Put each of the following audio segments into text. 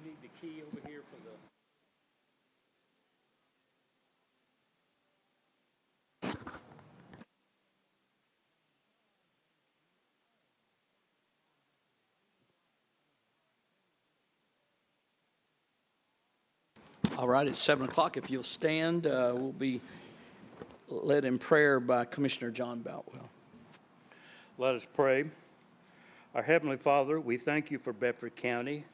need the key over here for the... All right, it's 7 o'clock. If you'll stand, we'll be led in prayer by Commissioner John Boutwell. Let us pray. Our Heavenly Father, we thank you for Bedford County,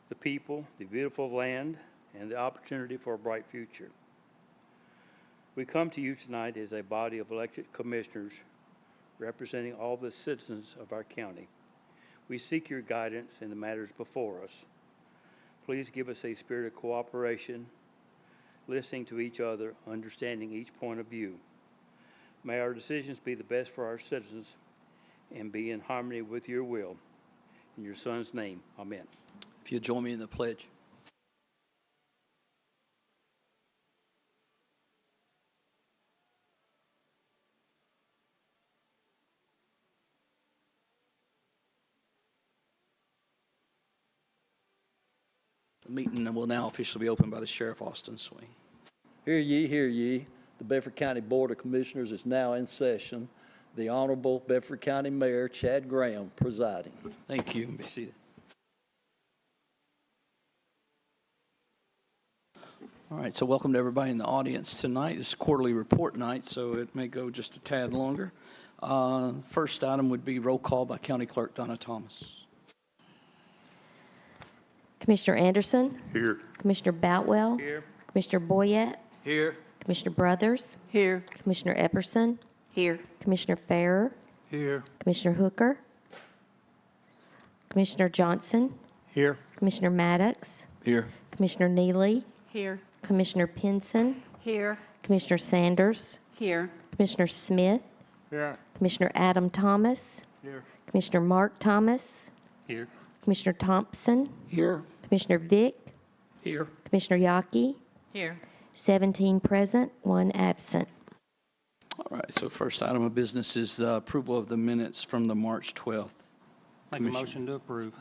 the people, the beautiful land, and the opportunity for a bright future. We come to you tonight as a body of elected commissioners representing all the citizens of our county. We seek your guidance in the matters before us. Please give us a spirit of cooperation, listening to each other, understanding each point of view. May our decisions be the best for our citizens and be in harmony with your will. In your Son's name, amen. If you'll join me in the pledge. The meeting will now officially be opened by the Sheriff Austin Swing. Hear ye, hear ye. The Bedford County Board of Commissioners is now in session. The Honorable Bedford County Mayor Chad Graham presiding. Thank you. Be seated. All right, so welcome to everybody in the audience tonight. This is quarterly report night, so it may go just a tad longer. First item would be roll call by County Clerk Donna Thomas. Commissioner Anderson? Here. Commissioner Boutwell? Here. Commissioner Boyett? Here. Commissioner Brothers? Here. Commissioner Epperson? Here. Commissioner Farrer? Here. Commissioner Hooker? Commissioner Johnson? Here. Commissioner Maddox? Here. Commissioner Neely? Here. Commissioner Pinson? Here. Commissioner Sanders? Here. Commissioner Smith? Here. Commissioner Adam Thomas? Here. Commissioner Mark Thomas? Here. Commissioner Thompson? Here. Commissioner Vick? Here. Commissioner Yockey? Here. 17 present, 1 absent. All right, so first item of business is the approval of the minutes from the March 12th. Make a motion to approve.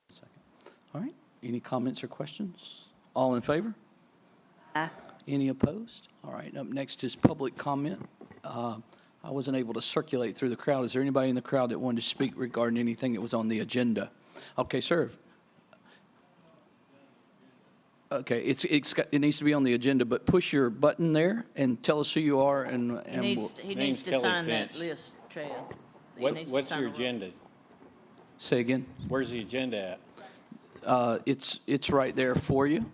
Second. All right, any comments or questions? All in favor? Aye. Any opposed? All right, up next is public comment. I wasn't able to circulate through the crowd. Is there anybody in the crowd that wanted to speak regarding anything that was on the agenda? Okay, sir. Okay, it needs to be on the agenda, but push your button there and tell us who you are and He needs to sign that list, Chad. What's your agenda? say again. Where's the agenda at? It's right there for you.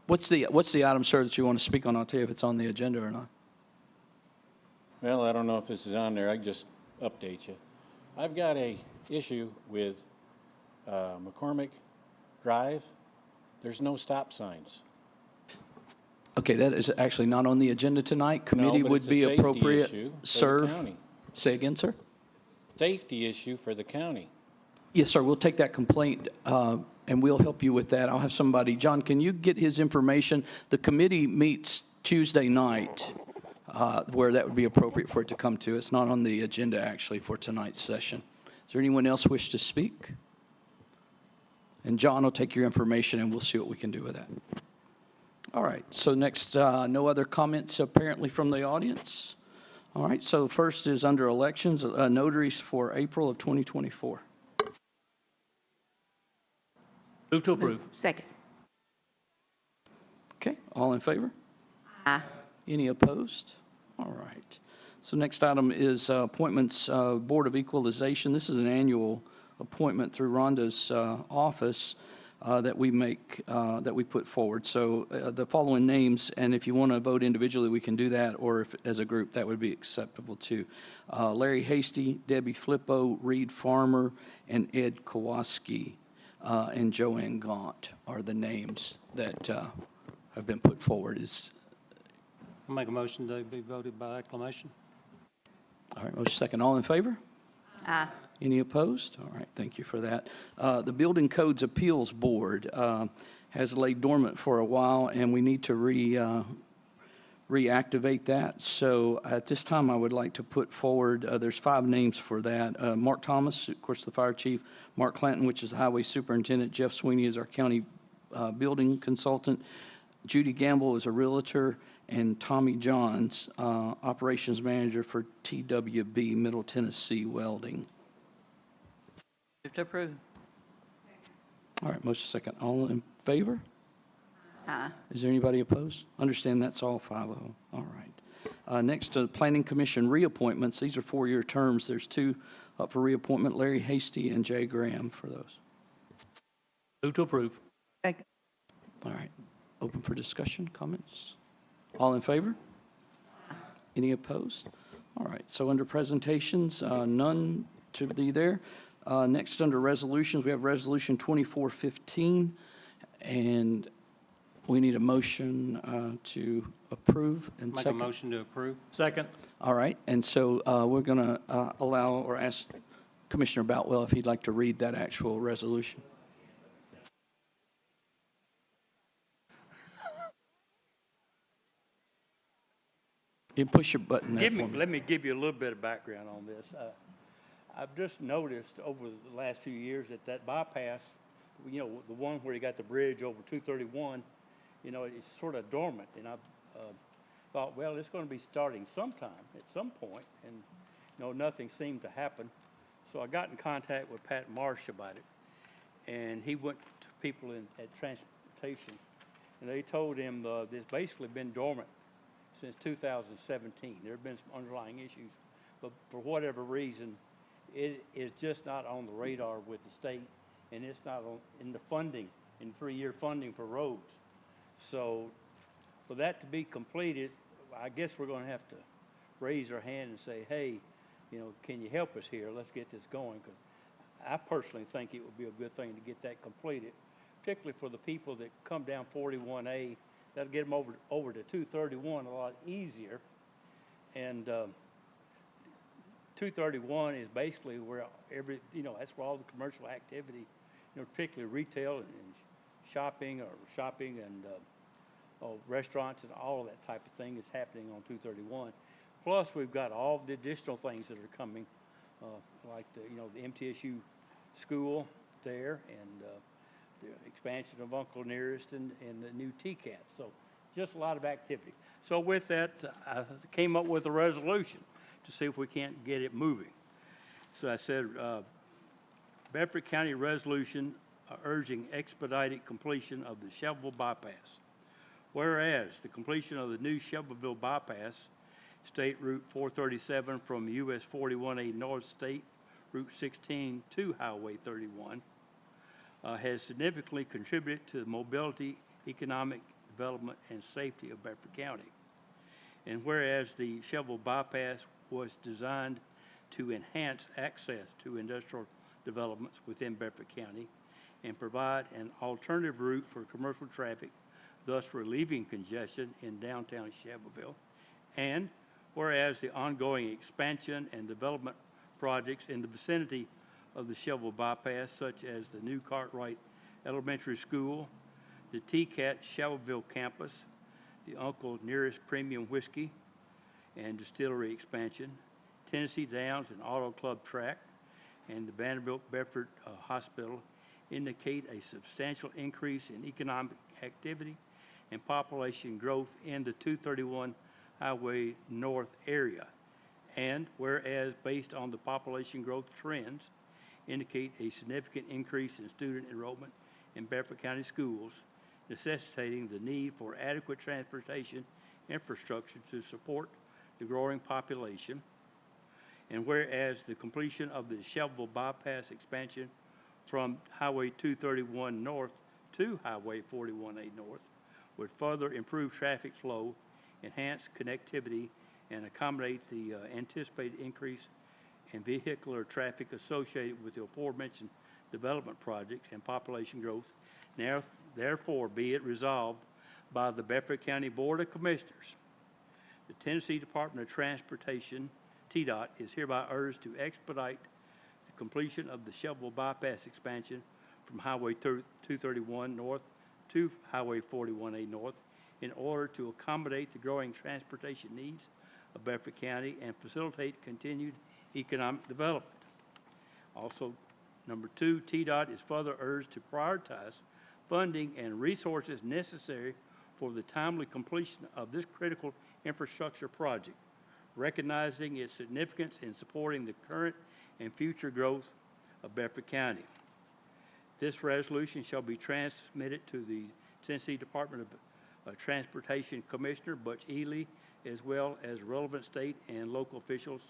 What's the item, sir, that you want to speak on? I'll tell you if it's on the agenda or not. Well, I don't know if this is on there. I can just update you. I've got a issue with McCormick Drive. There's no stop signs. Okay, that is actually not on the agenda tonight. Committee No, but would it's a be safety appropriate. issue for the Serve. county. Say again, sir. Safety issue for the county. Yes, sir. We'll take that complaint and we'll help you with that. I'll have somebody. John, can you get his information? The committee meets Tuesday night, where that would be appropriate for it to come to. It's not on the agenda actually for tonight's session. Is there anyone else wish to speak? And John will take your information and we'll see what we can do with that. All right, so next, no other comments apparently from the audience. All right, so first is under elections, notaries for April of 2024. Move to approve. Second. Okay, all in favor? Aye. Any opposed? All right. So next item is appointments, Board of Equalization. This is an annual appointment through Rhonda's office that we make, that we put forward. So the following names, and if you want to vote individually, we can do that, or if as a group, that would be acceptable too. Larry Hasty, Debbie Flippo, Reed Farmer, and Ed Kowalski, and Joanne Gaunt are the names that have been put forward. I'll make a motion to be voted by acclamation. All right, motion second. All in favor? Aye. Any opposed? All right, thank you for that. The Building Codes Appeals Board has laid dormant for a while, and we need to reactivate that. So at this time, I would like to put forward, there's 5 names for that. Mark Thomas, of course, the fire chief, Mark Clanton, which is the highway superintendent, Jeff Sweeney is our county building consultant, Judy Gamble is a realtor, and Tommy Johns, operations manager for TWB Middle Tennessee Welding. Move to approve. All right, motion second. All in favor? Aye. Is there anybody opposed? Understand that's all 5-0. All right. Next, Planning Commission reappointments. These are 4-year terms. There's 2 up for reappointment, Larry Hasty and Jay Graham for those. Move to approve. All right. Open for discussion, comments? All in favor? Any opposed? All right. So under presentations, none to be there. Next, under resolutions, we have Resolution 2415, and we need a motion to approve and Make a second. motion to approve. Second. All right, and so we're going to allow or ask Commissioner Boutwell if he'd like to read that actual resolution. You push your button there for me. Let me give you a little bit of background on this. I've just noticed over the last few years that bypass, the one where you got the bridge over 231, it's sort of dormant. And I thought, well, it's going to be starting sometime at some point, and nothing seemed to happen. So I got in contact with Pat Marsh about it, and he went to people at transportation, and they told him it's basically been dormant since 2017. There have been some underlying issues, but for whatever reason, it is just not on the radar with the state, and it's not in the funding, in 3-year funding for roads. So for that to be completed, I guess we're going to have to raise our hand and say, hey, can you help us here? Let's get this going, because I personally think it would be a good thing to get that completed, particularly for the people that come down 41A. That'll get them over to 231 a lot easier. And 231 is basically where that's where all the commercial activity, particularly retail and shopping and restaurants and all of that type of thing is happening on 231. Plus, we've got all the additional things that are coming, like the MTSU school there, and the expansion of Uncle Nearest and the new TCAT. So just a lot of activity. So with that, I came up with a resolution to see if we can't get it moving. So I said, Bedford County resolution urging expedited completion of the Shelbyville bypass. Whereas the completion of the new Shelbyville bypass, State Route 437 from US 41A North State Route 16 to Highway 31, has significantly contributed to the mobility, economic development, and safety of Bedford County. And whereas the Shelbyville bypass was designed to enhance access to industrial developments within Bedford County and provide an alternative route for commercial traffic, thus relieving congestion in downtown Shelbyville. And whereas the ongoing expansion and development projects in the vicinity of the Shelbyville bypass, such as the new Cartwright Elementary School, the TCAT Shelbyville campus, the Uncle Nearest Premium Whiskey and Distillery expansion, Tennessee Downs and Auto Club track, and the Vanderbilt Bedford Hospital indicate a substantial increase in economic activity and population growth in the 231 Highway North area. And whereas based on the population growth trends, indicate a significant increase in student enrollment in Bedford County schools, necessitating the need for adequate transportation infrastructure to support the growing population. And whereas the completion of the Shelbyville bypass expansion from Highway 231 North to Highway 41A North would further improve traffic flow, enhance connectivity, and accommodate the anticipated increase in vehicular traffic associated with the aforementioned development projects and population growth. Now, therefore, be it resolved by the Bedford County Board of Commissioners, the Tennessee Department of Transportation, TDOT, is hereby urged to expedite the completion of the Shelbyville bypass expansion from Highway 231 North to Highway 41A North in order to accommodate the growing transportation needs of Bedford County and facilitate continued economic development. Also, number 2, TDOT is further urged to prioritize funding and resources necessary for the timely completion of this critical infrastructure project, recognizing its significance in supporting the current and future growth of Bedford County. This resolution shall be transmitted to the Tennessee Department of Transportation Commissioner Butch Ely, as well as relevant state and local officials,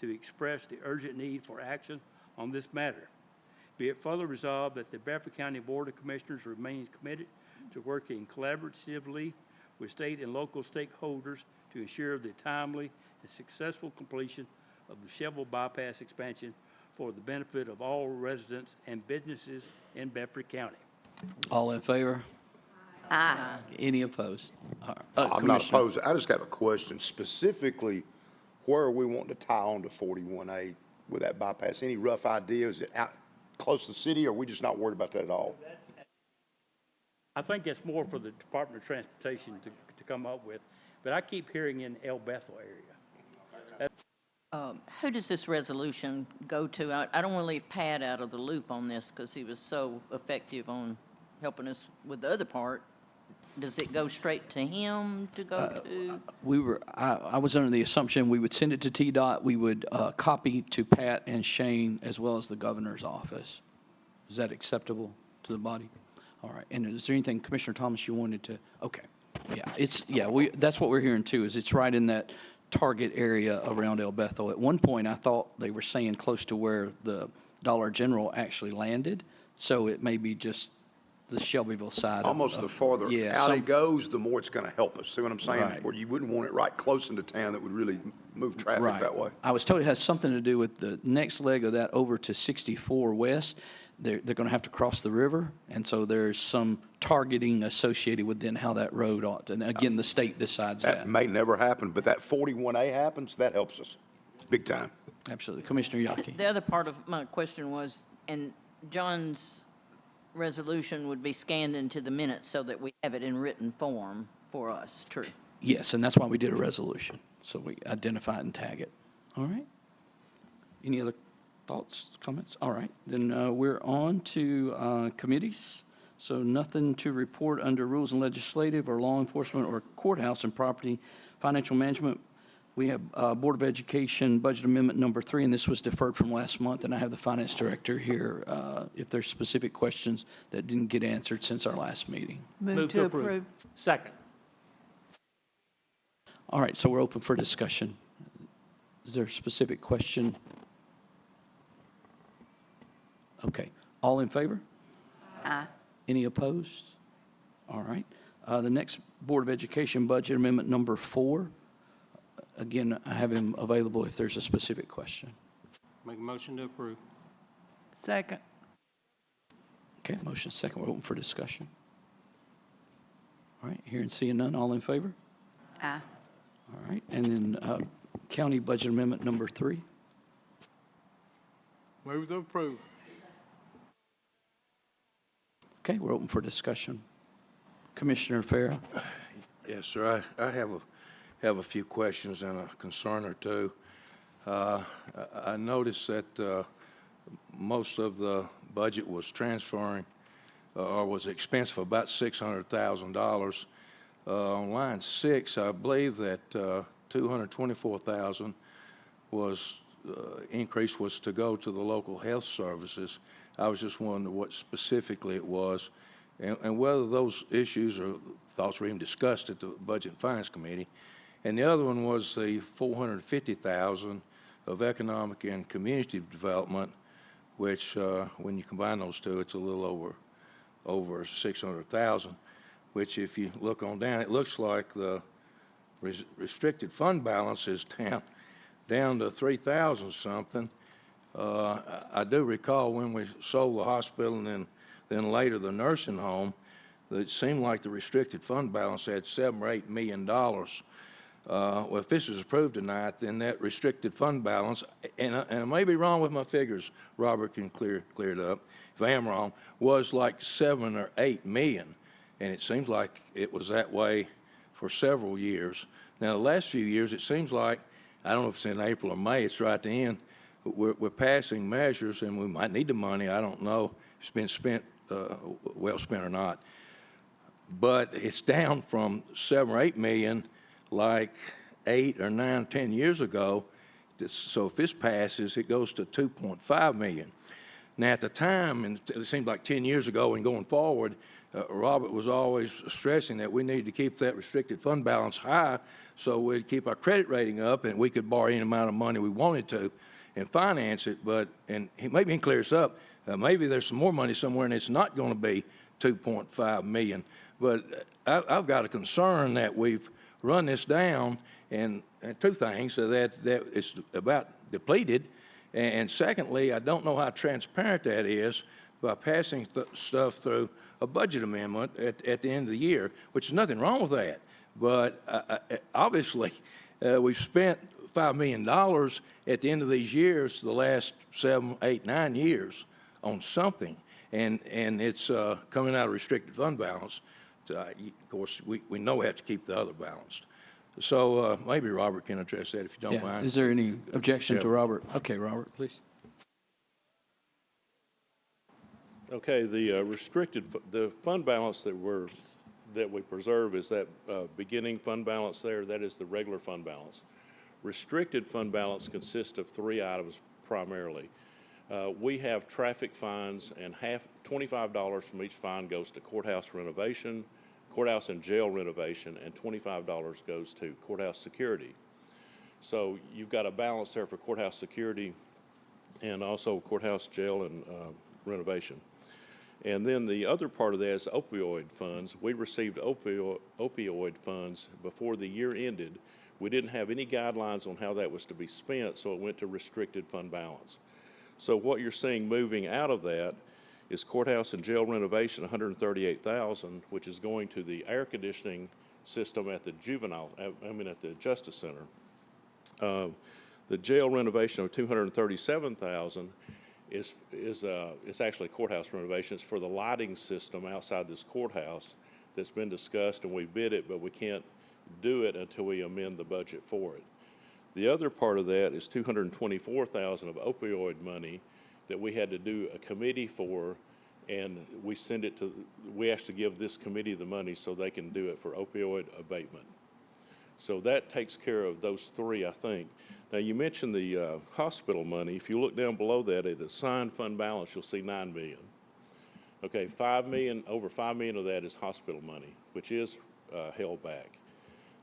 to express the urgent need for action on this matter. Be it further resolved that the Bedford County Board of Commissioners remains committed to working collaboratively with state and local stakeholders to ensure the timely and successful completion of the Sheville Bypass expansion for the benefit of all residents and businesses in Bedford County. All in favor? Aye. Any opposed? All right. I'm not Commissioner. opposed. I just have a question. Specifically, where are we wanting to tie on to 41A with that bypass? Any rough idea? Is it out close to the city, or are we just not worried about that at all? I think that's more for the Department of Transportation to come up with, but I keep hearing in El Bethel area. Who does this resolution go to? I don't want to leave Pat out of the loop on this because he was so effective on helping us with the other part. Does it go straight to him to go to? I was under the assumption we would send it to TDOT. We would copy to Pat and Shane as well as the governor's office. Is that acceptable to the body? All right. And is there anything, Commissioner Thomas, you wanted to? Okay. Yeah, that's what we're hearing too, is it's right in that target area around El Bethel. At one point, I thought they were saying close to where the Dollar General actually landed. So it may be just the Shelbyville side. Almost the farther out it goes, the more it's going to help us. See what I'm saying? Right. Where you wouldn't want it right close into town that would really move traffic that way. I was told it has something to do with the next leg of that over to 64 West. They're going to have to cross the river, and so there's some targeting associated with then how that road ought to, and again, the state decides that. That may never happen, but that 41A happens, that helps us big time. Absolutely. Commissioner Yaki. The other part of my question was, and John's resolution would be scanned into the minutes so that we have it in written form for us, true? Yes, and that's why we did a resolution, so we identify it and tag it. All right. Any other thoughts, comments? All right, then we're on to committees. So nothing to report under Rules and Legislative or Law Enforcement or Courthouse and Property Financial Management. We have Board of Education Budget Amendment number 3, and this was deferred from last month, and I have the Finance Director here if there's specific questions that didn't get answered since our last meeting. Move to approve. Second. All right, so we're open for discussion. Is there a specific question? Okay, all in favor? Aye. Any opposed? All right. The next Board of Education Budget Amendment number 4. Again, I have him available if there's a specific question. Make a motion to approve. Second. Okay, motion second. We're open for discussion. All right, hearing and seeing none, all in favor? Aye. All right, and then County Budget Amendment number 3. Move to approve. Okay, we're open for discussion. Commissioner Farah? Yes, sir. I have a few questions and a concern or two. I noticed that most of the budget was transferring or was expense of about $600,000. On line 6, I believe that $224,000 was increase was to go to the local health services. I was just wondering what specifically it was, and whether those issues or thoughts were even discussed at the Budget and Finance Committee. And the other one was the $450,000 of economic and community development, which when you combine those two, it's a little over $600,000. Which, if you look on down, it looks like the restricted fund balance is down to 3,000 something. I do recall when we sold the hospital and then later the nursing home, that it seemed like the restricted fund balance had $7 or $8 million. Well, if this is approved tonight, then that restricted fund balance, and I may be wrong with my figures, Robert can clear it up if I am wrong, was like 7 or 8 million. And it seems like it was that way for several years. Now, the last few years, it seems like, I don't know if it's in April or May, it's right at the end, we're passing measures, and we might need the money. I don't know if it's been spent, well spent or not. But it's down from 7 or 8 million like 8 or 9, 10 years ago. So if this passes, it goes to 2.5 million. Now, at the time, and it seemed like 10 years ago and going forward, Robert was always stressing that we needed to keep that restricted fund balance high so we'd keep our credit rating up and we could borrow any amount of money we wanted to and finance it. But, and maybe he can clear us up, maybe there's some more money somewhere and it's not going to be 2.5 million. But I've got a concern that we've run this down, and two things, that it's about depleted, and secondly, I don't know how transparent that is by passing stuff through a budget amendment at the end of the year, which is nothing wrong with that. But obviously, we've spent $5 million at the end of these years, the last 7, 8, 9 years, on something, and it's coming out of restricted fund balance. Of course, we know we have to keep the other balanced. So maybe Robert can address that if you don't mind. Is there any objection Yeah. to Robert? Okay, Robert, please. Okay, the fund balance that we preserve is that beginning fund balance there. That is the regular fund balance. Restricted fund balance consists of 3 items primarily. We have traffic fines, and $25 from each fine goes to courthouse renovation, courthouse and jail renovation, and $25 goes to courthouse security. So you've got a balance there for courthouse security and also courthouse, jail, and renovation. And then the other part of that is opioid funds. We received opioid funds before the year ended. We didn't have any guidelines on how that was to be spent, so it went to restricted fund balance. So what you're seeing moving out of that is courthouse and jail renovation, $138,000, which is going to the air conditioning system at the at the Justice Center. The jail renovation of $237,000 is actually courthouse renovation. It's for the lighting system outside this courthouse that's been discussed, and we bid it, but we can't do it until we amend the budget for it. The other part of that is $224,000 of opioid money that we had to do a committee for, and we actually give this committee the money so they can do it for opioid abatement. So that takes care of those 3, I think. Now, you mentioned the hospital money. If you look down below that at assigned fund balance, you'll see $9 million. Okay, over $5 million of that is hospital money, which is held back.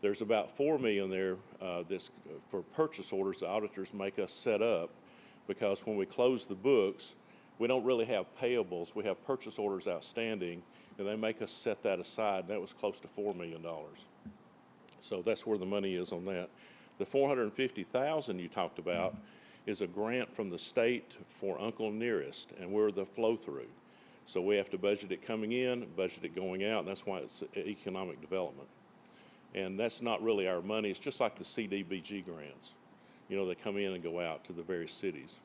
There's about $4 million there that's for purchase orders the auditors make us set up, because when we close the books, we don't really have payables. We have purchase orders outstanding, and they make us set that aside, and that was close to $4 million. So that's where the money is on that. The $450,000 you talked about is a grant from the state for Uncle Nearest, and we're the flow-through. So we have to budget it coming in, budget it going out, and that's why it's economic development. And that's not really our money. It's just like the CDBG grants. You know, they come in and go out to the various cities.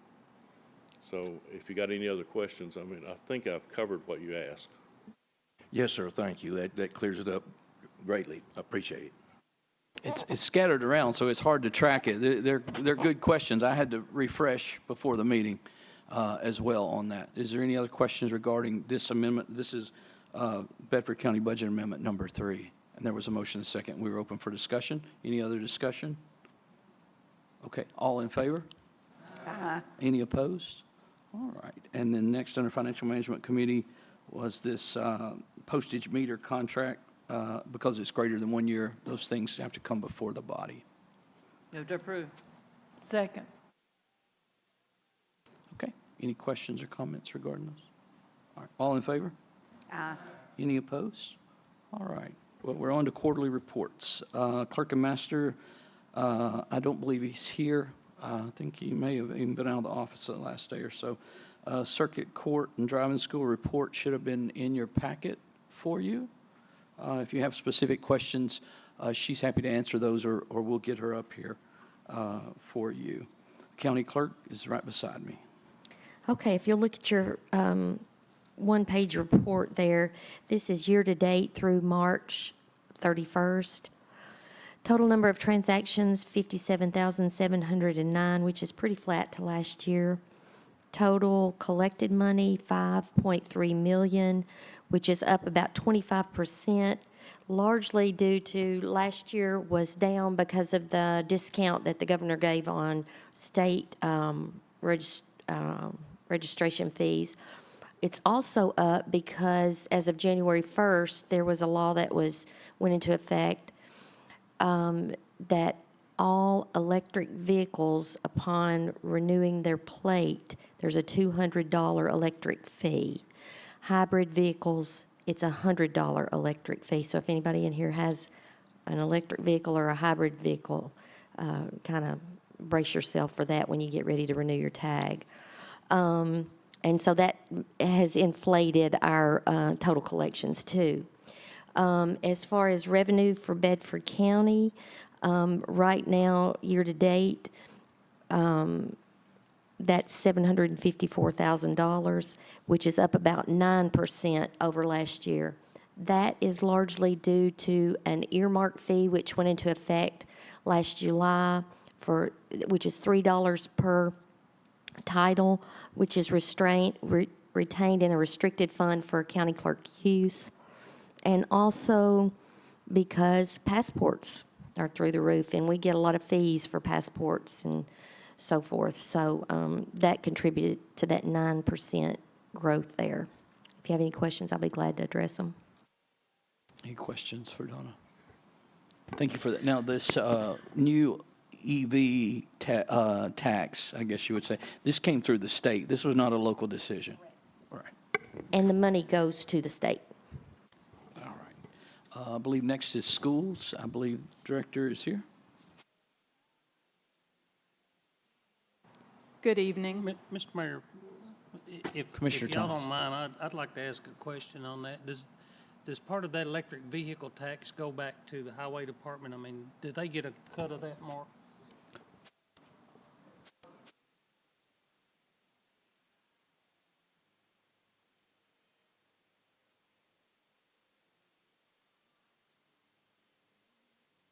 So if you got any other questions, I mean, I think I've covered what you asked. Yes, sir, thank you. That clears it up greatly. I appreciate it. It's scattered around, so it's hard to track it. They're good questions. I had to refresh before the meeting as well on that. Is there any other questions regarding this amendment? This is Bedford County Budget Amendment number 3. And there was a motion and a second. We were open for discussion. Any other discussion? Okay, all in favor? Aye. Any opposed? All right. And then next under Financial Management Committee was this postage meter contract. Because it's greater than 1 year, those things have to come before the body. Move to approve. Second. Okay. Any questions or comments regarding those? All right. All in favor? Aye. Any opposed? All right. Well, we're on to quarterly reports. Clerk and Master, I don't believe he's here. I think he may have even been out of the office the last day or so. Circuit Court and Driving School report should have been in your packet for you. If you have specific questions, she's happy to answer those, or we'll get her up here for you. County Clerk is right beside me. Okay, if you'll look at your one-page report there, this is year-to-date through March 31st. Total number of transactions, 57,709, which is pretty flat to last year. Total collected money, 5.3 million, which is up about 25%, largely due to last year was down because of the discount that the governor gave on state registration fees. It's also up because as of January 1st, there was a law that went into effect that all electric vehicles, upon renewing their plate, there's a $200 electric fee. Hybrid vehicles, it's a $100 electric fee. So if anybody in here has an electric vehicle or a hybrid vehicle, kind of brace yourself for that when you get ready to renew your tag. And so that has inflated our total collections too. As far as revenue for Bedford County, right now, year to date, that's $754,000, which is up about 9% over last year. That is largely due to an earmark fee which went into effect last July which is $3 per title, which is retained in a restricted fund for county clerk use. And also because passports are through the roof, and we get a lot of fees for passports and so forth. So that contributed to that 9% growth there. If you have any questions, I'll be glad to address them. Any questions for Donna? Thank you for that. Now, this new EV tax, I guess you would say, this came through the state. This was not a local decision. Right. And the money goes to the state. All right. I believe next is schools. I believe the director is here. Good evening. Mr. Mayor, if Commissioner y'all Thomas. don't mind, I'd like to ask a question on that. Does part of that electric vehicle tax go back to the highway department? I mean, did they get a cut of that, Mark?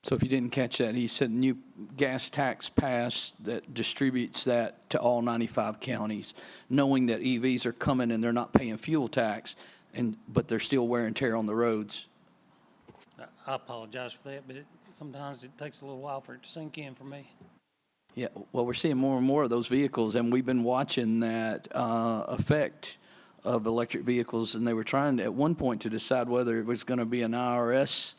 So if you didn't catch that, he said new gas tax passed that distributes that to all 95 counties, knowing that EVs are coming and they're not paying fuel tax, but they're still wear and tear on the roads. I apologize for that, but sometimes it takes a little while for it to sink in for me. Yeah, well, we're seeing more and more of those vehicles, and we've been watching that effect of electric vehicles, and they were trying at one point to decide whether it was going to be an IRS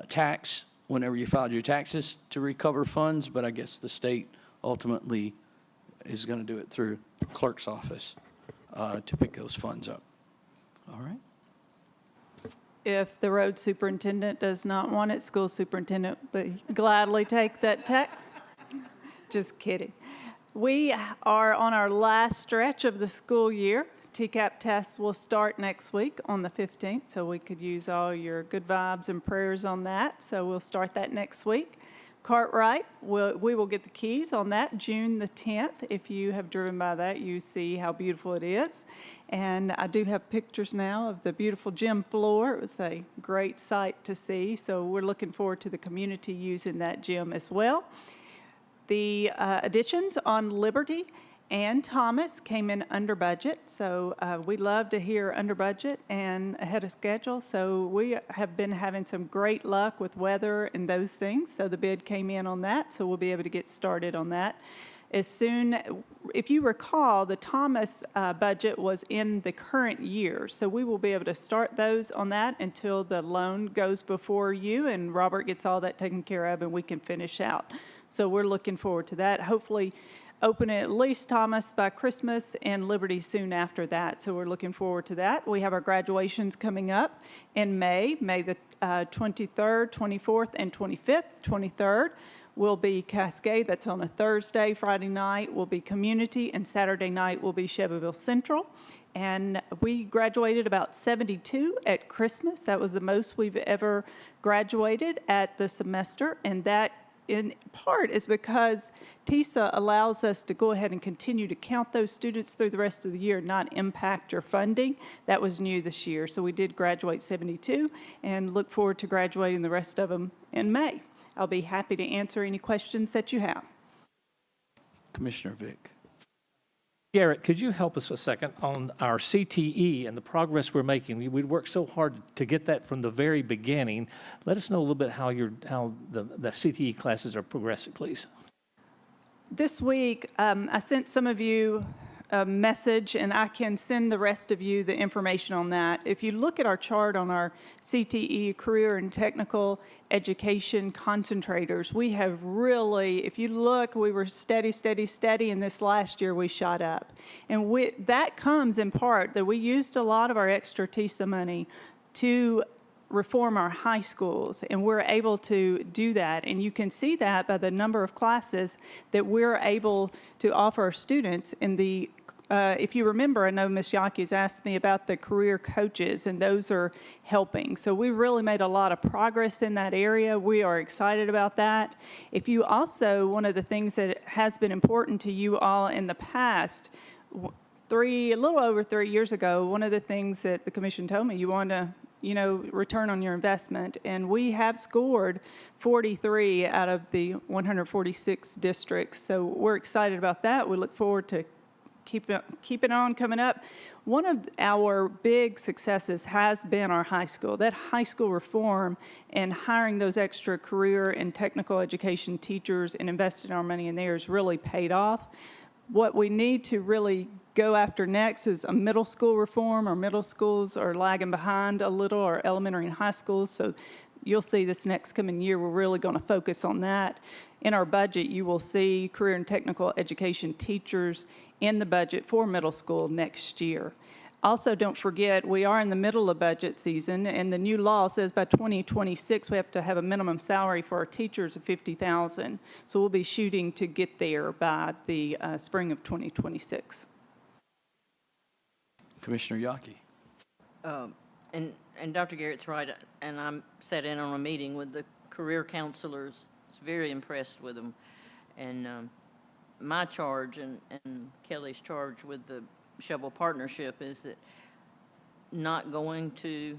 tax whenever you filed your taxes to recover funds, but I guess the state ultimately is going to do it through clerk's office to pick those funds up. All right. If the road superintendent does not want it, school superintendent would gladly take that tax. Just kidding. We are on our last stretch of the school year. TCAP tests will start next week on the 15th, so we could use all your good vibes and prayers on that. So we'll start that next week. Cartwright, we will get the keys on that June the 10th. If you have driven by that, you see how beautiful it is. And I do have pictures now of the beautiful gym floor. It was a great sight to see. So we're looking forward to the community using that gym as well. The additions on Liberty and Thomas came in under budget, so we love to hear under budget and ahead of schedule. So we have been having some great luck with weather and those things. So the bid came in on that, so we'll be able to get started on that. As soon, if you recall, the Thomas budget was in the current year, so we will be able to start those on that until the loan goes before you and Robert gets all that taken care of and we can finish out. So we're looking forward to that. Hopefully open at least Thomas by Christmas and Liberty soon after that. So we're looking forward to that. We have our graduations coming up in May the 23rd, 24th, and 25th. 23rd will be Cascade. That's on a Thursday. Friday night will be Community, and Saturday night will be Shelbyville Central. And we graduated about 72 at Christmas. That was the most we've ever graduated at the semester, and that in part is because TISA allows us to go ahead and continue to count those students through the rest of the year, not impact your funding. That was new this year. So we did graduate 72 and look forward to graduating the rest of them in May. I'll be happy to answer any questions that you have. Commissioner Vick. Garrett, could you help us a second on our CTE and the progress we're making? We worked so hard to get that from the very beginning. Let us know a little bit how the CTE classes are progressing, please. This week, I sent some of you a message, and I can send the rest of you the information on that. If you look at our chart on our CTE, Career and Technical Education concentrators, we have really, if you look, we were steady, steady, steady, and this last year we shot up. And that comes in part that we used a lot of our extra TISA money to reform our high schools, and we're able to do that. And you can see that by the number of classes that we're able to offer our students in the if you remember, I know Ms. Yaki has asked me about the career coaches, and those are helping. So we really made a lot of progress in that area. We are excited about that. If you also, one of the things that has been important to you all in the past, a little over 3 years ago, one of the things that the commission told me, you want to, return on your investment. And we have scored 43 out of the 146 districts. So we're excited about that. We look forward to keep it on coming up. One of our big successes has been our high school. That high school reform and hiring those extra career and technical education teachers and investing our money in there has really paid off. What we need to really go after next is a middle school reform. Our middle schools are lagging behind a little, our elementary and high schools. So you'll see this next coming year, we're really going to focus on that. In our budget, you will see career and technical education teachers in the budget for middle school next year. Also, don't forget, we are in the middle of budget season, and the new law says by 2026 we have to have a minimum salary for our teachers of $50,000. So we'll be shooting to get there by the spring of 2026. Commissioner Yaki. And Dr. Garrett's right, and I sat in on a meeting with the career counselors. I was very impressed with them. And my charge and Kelly's charge with the Shovel Partnership is that not going to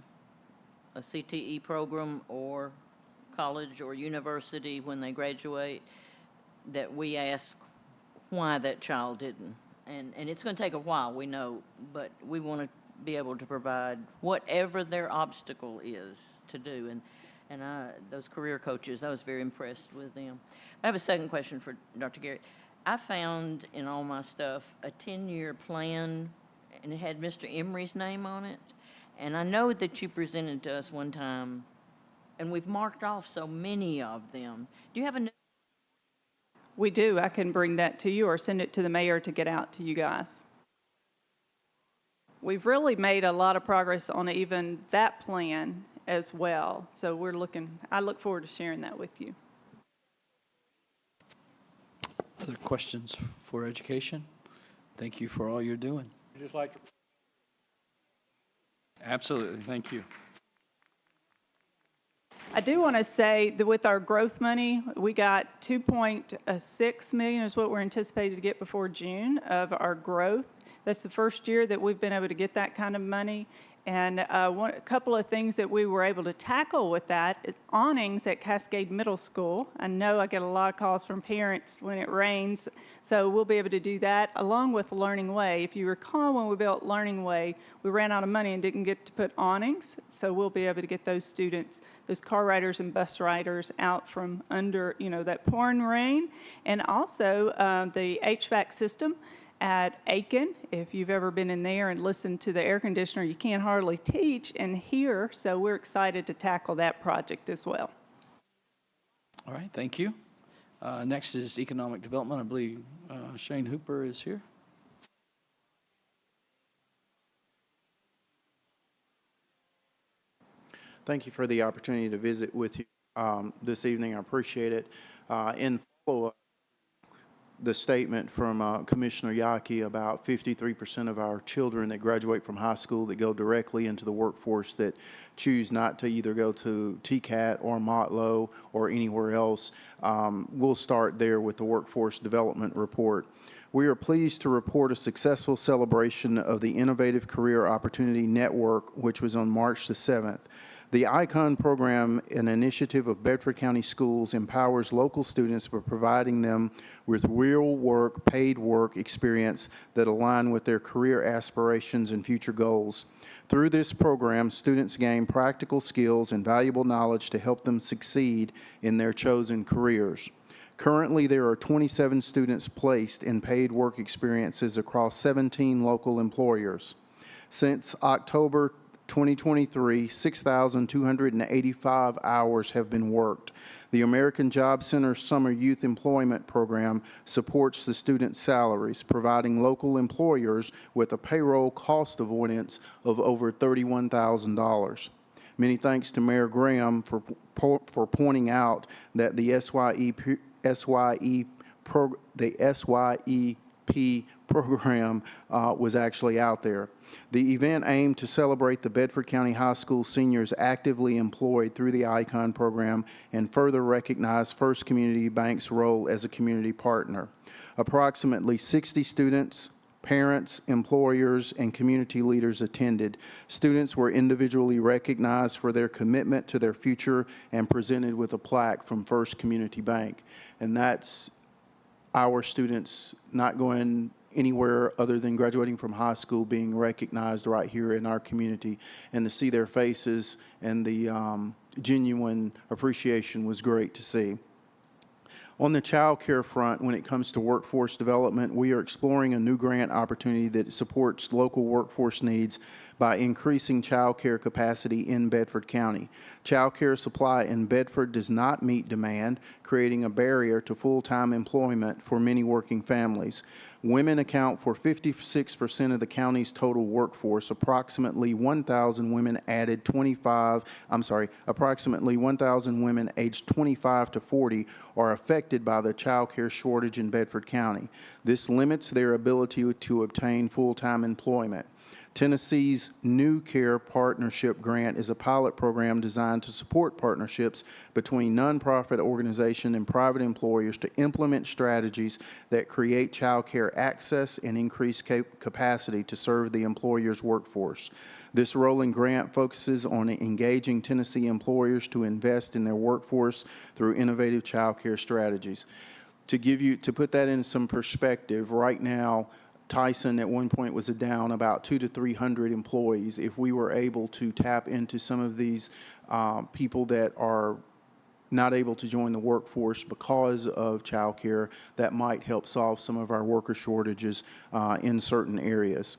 a CTE program or college or university when they graduate, that we ask why that child didn't. And it's going to take a while, we know, but we want to be able to provide whatever their obstacle is to do. And those career coaches, I was very impressed with them. I have a second question for Dr. Garrett. I found in all my stuff a 10-year plan, and it had Mr. Emery's name on it. And I know that you presented to us one time, and we've marked off so many of them. Do you have a... We do. I can bring that to you or send it to the mayor to get out to you guys. We've really made a lot of progress on even that plan as well. So I look forward to sharing that with you. Other questions for education? Thank you for all you're doing. Just like to... Absolutely, thank you. I do want to say that with our growth money, we got $2.6 million is what we're anticipated to get before June of our growth. That's the first year that we've been able to get that kind of money. And a couple of things that we were able to tackle with that is awnings at Cascade Middle School. I know I get a lot of calls from parents when it rains, so we'll be able to do that, along with Learning Way. If you recall, when we built Learning Way, we ran out of money and didn't get to put awnings, so we'll be able to get those students, those car riders and bus riders, out from under, that pouring rain. And also the HVAC system at Aiken. If you've ever been in there and listened to the air conditioner, you can't hardly teach and hear, so we're excited to tackle that project as well. All right, thank you. Next is economic development. I believe Shane Hooper is here. Thank you for the opportunity to visit with you this evening. I appreciate it. In follow-up, the statement from Commissioner Yaki about 53% of our children that graduate from high school that go directly into the workforce that choose not to either go to TCAT or Motlow or anywhere else. We'll start there with the workforce development report. We are pleased to report a successful celebration of the Innovative Career Opportunity Network, which was on March the 7th. The ICON program, an initiative of Bedford County Schools, empowers local students by providing them with real work, paid work experience that align with their career aspirations and future goals. Through this program, students gain practical skills and valuable knowledge to help them succeed in their chosen careers. Currently, there are 27 students placed in paid work experiences across 17 local employers. Since October 2023, 6,285 hours have been worked. The American Job Center Summer Youth Employment Program supports the students' salaries, providing local employers with a payroll cost avoidance of over $31,000. Many thanks to Mayor Graham for pointing out that the SYEP program was actually out there. The event aimed to celebrate the Bedford County High School seniors actively employed through the ICON program and further recognize First Community Bank's role as a community partner. Approximately 60 students, parents, employers, and community leaders attended. Students were individually recognized for their commitment to their future and presented with a plaque from First Community Bank. And that's our students not going anywhere other than graduating from high school, being recognized right here in our community, and to see their faces and the genuine appreciation was great to see. On the child care front, when it comes to workforce development, we are exploring a new grant opportunity that supports local workforce needs by increasing child care capacity in Bedford County. Child care supply in Bedford does not meet demand, creating a barrier to full-time employment for many working families. Women account for 56% of the county's total workforce. Approximately 1,000 women approximately 1,000 women aged 25 to 40 are affected by the child care shortage in Bedford County. This limits their ability to obtain full-time employment. Tennessee's New Care Partnership Grant is a pilot program designed to support partnerships between nonprofit organizations and private employers to implement strategies that create child care access and increase capacity to serve the employer's workforce. This rolling grant focuses on engaging Tennessee employers to invest in their workforce through innovative child care strategies. To put that in some perspective, right now, Tyson at one point was down about 200 to 300 employees. If we were able to tap into some of these people that are not able to join the workforce because of child care, that might help solve some of our worker shortages in certain areas.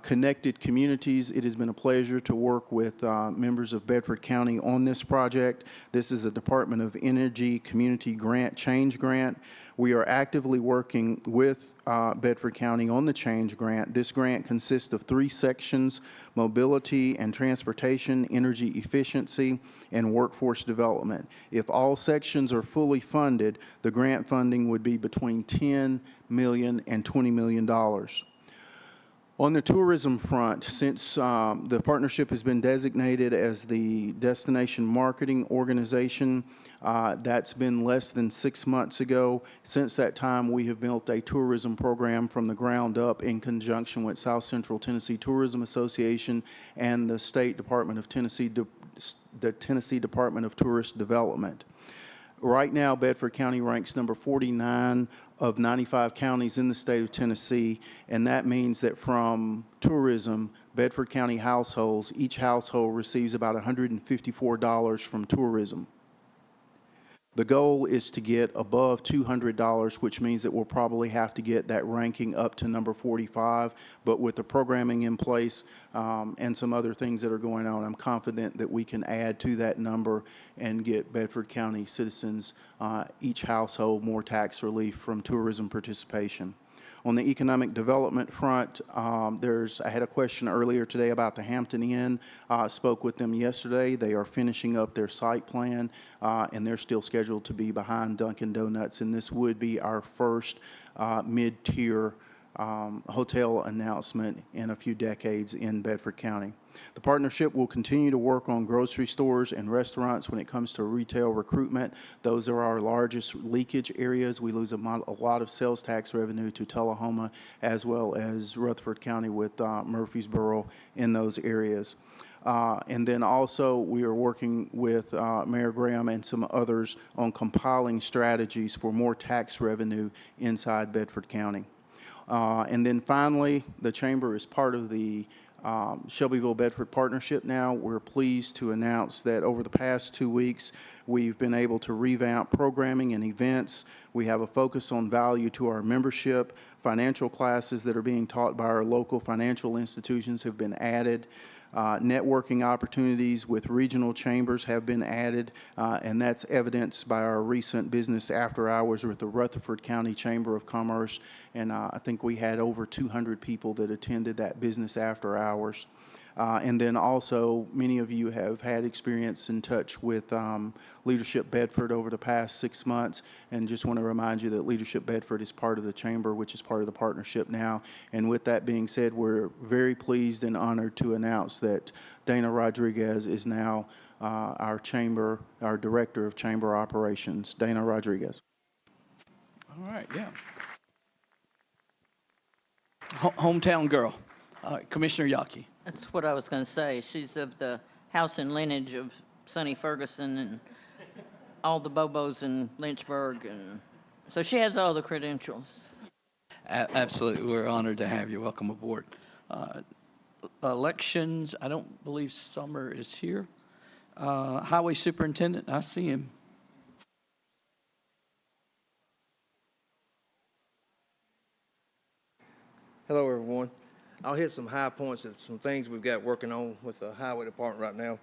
Connected Communities, it has been a pleasure to work with members of Bedford County on this project. This is a Department of Energy Community Grant, Change Grant. We are actively working with Bedford County on the Change Grant. This grant consists of 3 sections: mobility and transportation, energy efficiency, and workforce development. If all sections are fully funded, the grant funding would be between $10 million and $20 million. On the tourism front, since the partnership has been designated as the destination marketing organization, that's been less than 6 months ago. Since that time, we have built a tourism program from the ground up in conjunction with South Central Tennessee Tourism Association and the State Department of Tennessee, the Tennessee Department of Tourist Development. Right now, Bedford County ranks number 49 of 95 counties in the state of Tennessee, and that means that from tourism, Bedford County households, each household receives about $154 from tourism. The goal is to get above $200, which means that we'll probably have to get that ranking up to number 45. But with the programming in place and some other things that are going on, I'm confident that we can add to that number and get Bedford County citizens, each household, more tax relief from tourism participation. On the economic development front, I had a question earlier today about the Hampton Inn. Spoke with them yesterday. They are finishing up their site plan, and they're still scheduled to be behind Dunkin' Donuts, and this would be our first mid-tier hotel announcement in a few decades in Bedford County. The partnership will continue to work on grocery stores and restaurants when it comes to retail recruitment. Those are our largest leakage areas. We lose a lot of sales tax revenue to Tullahoma as well as Rutherford County with Murfreesboro in those areas. And then also, we are working with Mayor Graham and some others on compiling strategies for more tax revenue inside Bedford County. And then finally, the Chamber is part of the Shelbyville-Bedford Partnership now. We're pleased to announce that over the past 2 weeks, we've been able to revamp programming and events. We have a focus on value to our membership. Financial classes that are being taught by our local financial institutions have been added. Networking opportunities with regional chambers have been added, and that's evidenced by our recent business after hours with the Rutherford County Chamber of Commerce, and I think we had over 200 people that attended that business after hours. And then also, many of you have had experience in touch with Leadership Bedford over the past 6 months, and just want to remind you that Leadership Bedford is part of the Chamber, which is part of the partnership now. And with that being said, we're very pleased and honored to announce that Dana Rodriguez is now our Director of Chamber Operations. Dana Rodriguez. All right, yeah. Hometown girl, Commissioner Yaki. That's what I was going to say. She's of the house and lineage of Sonny Ferguson and all the Bobos in Lynchburg, and so she has all the credentials. Absolutely, we're honored to have you. Welcome aboard. Elections, I don't believe Summer is here. Highway Superintendent, I see him. Hello, everyone. I'll hit some high points of some things we've got working on with the Highway Department right now.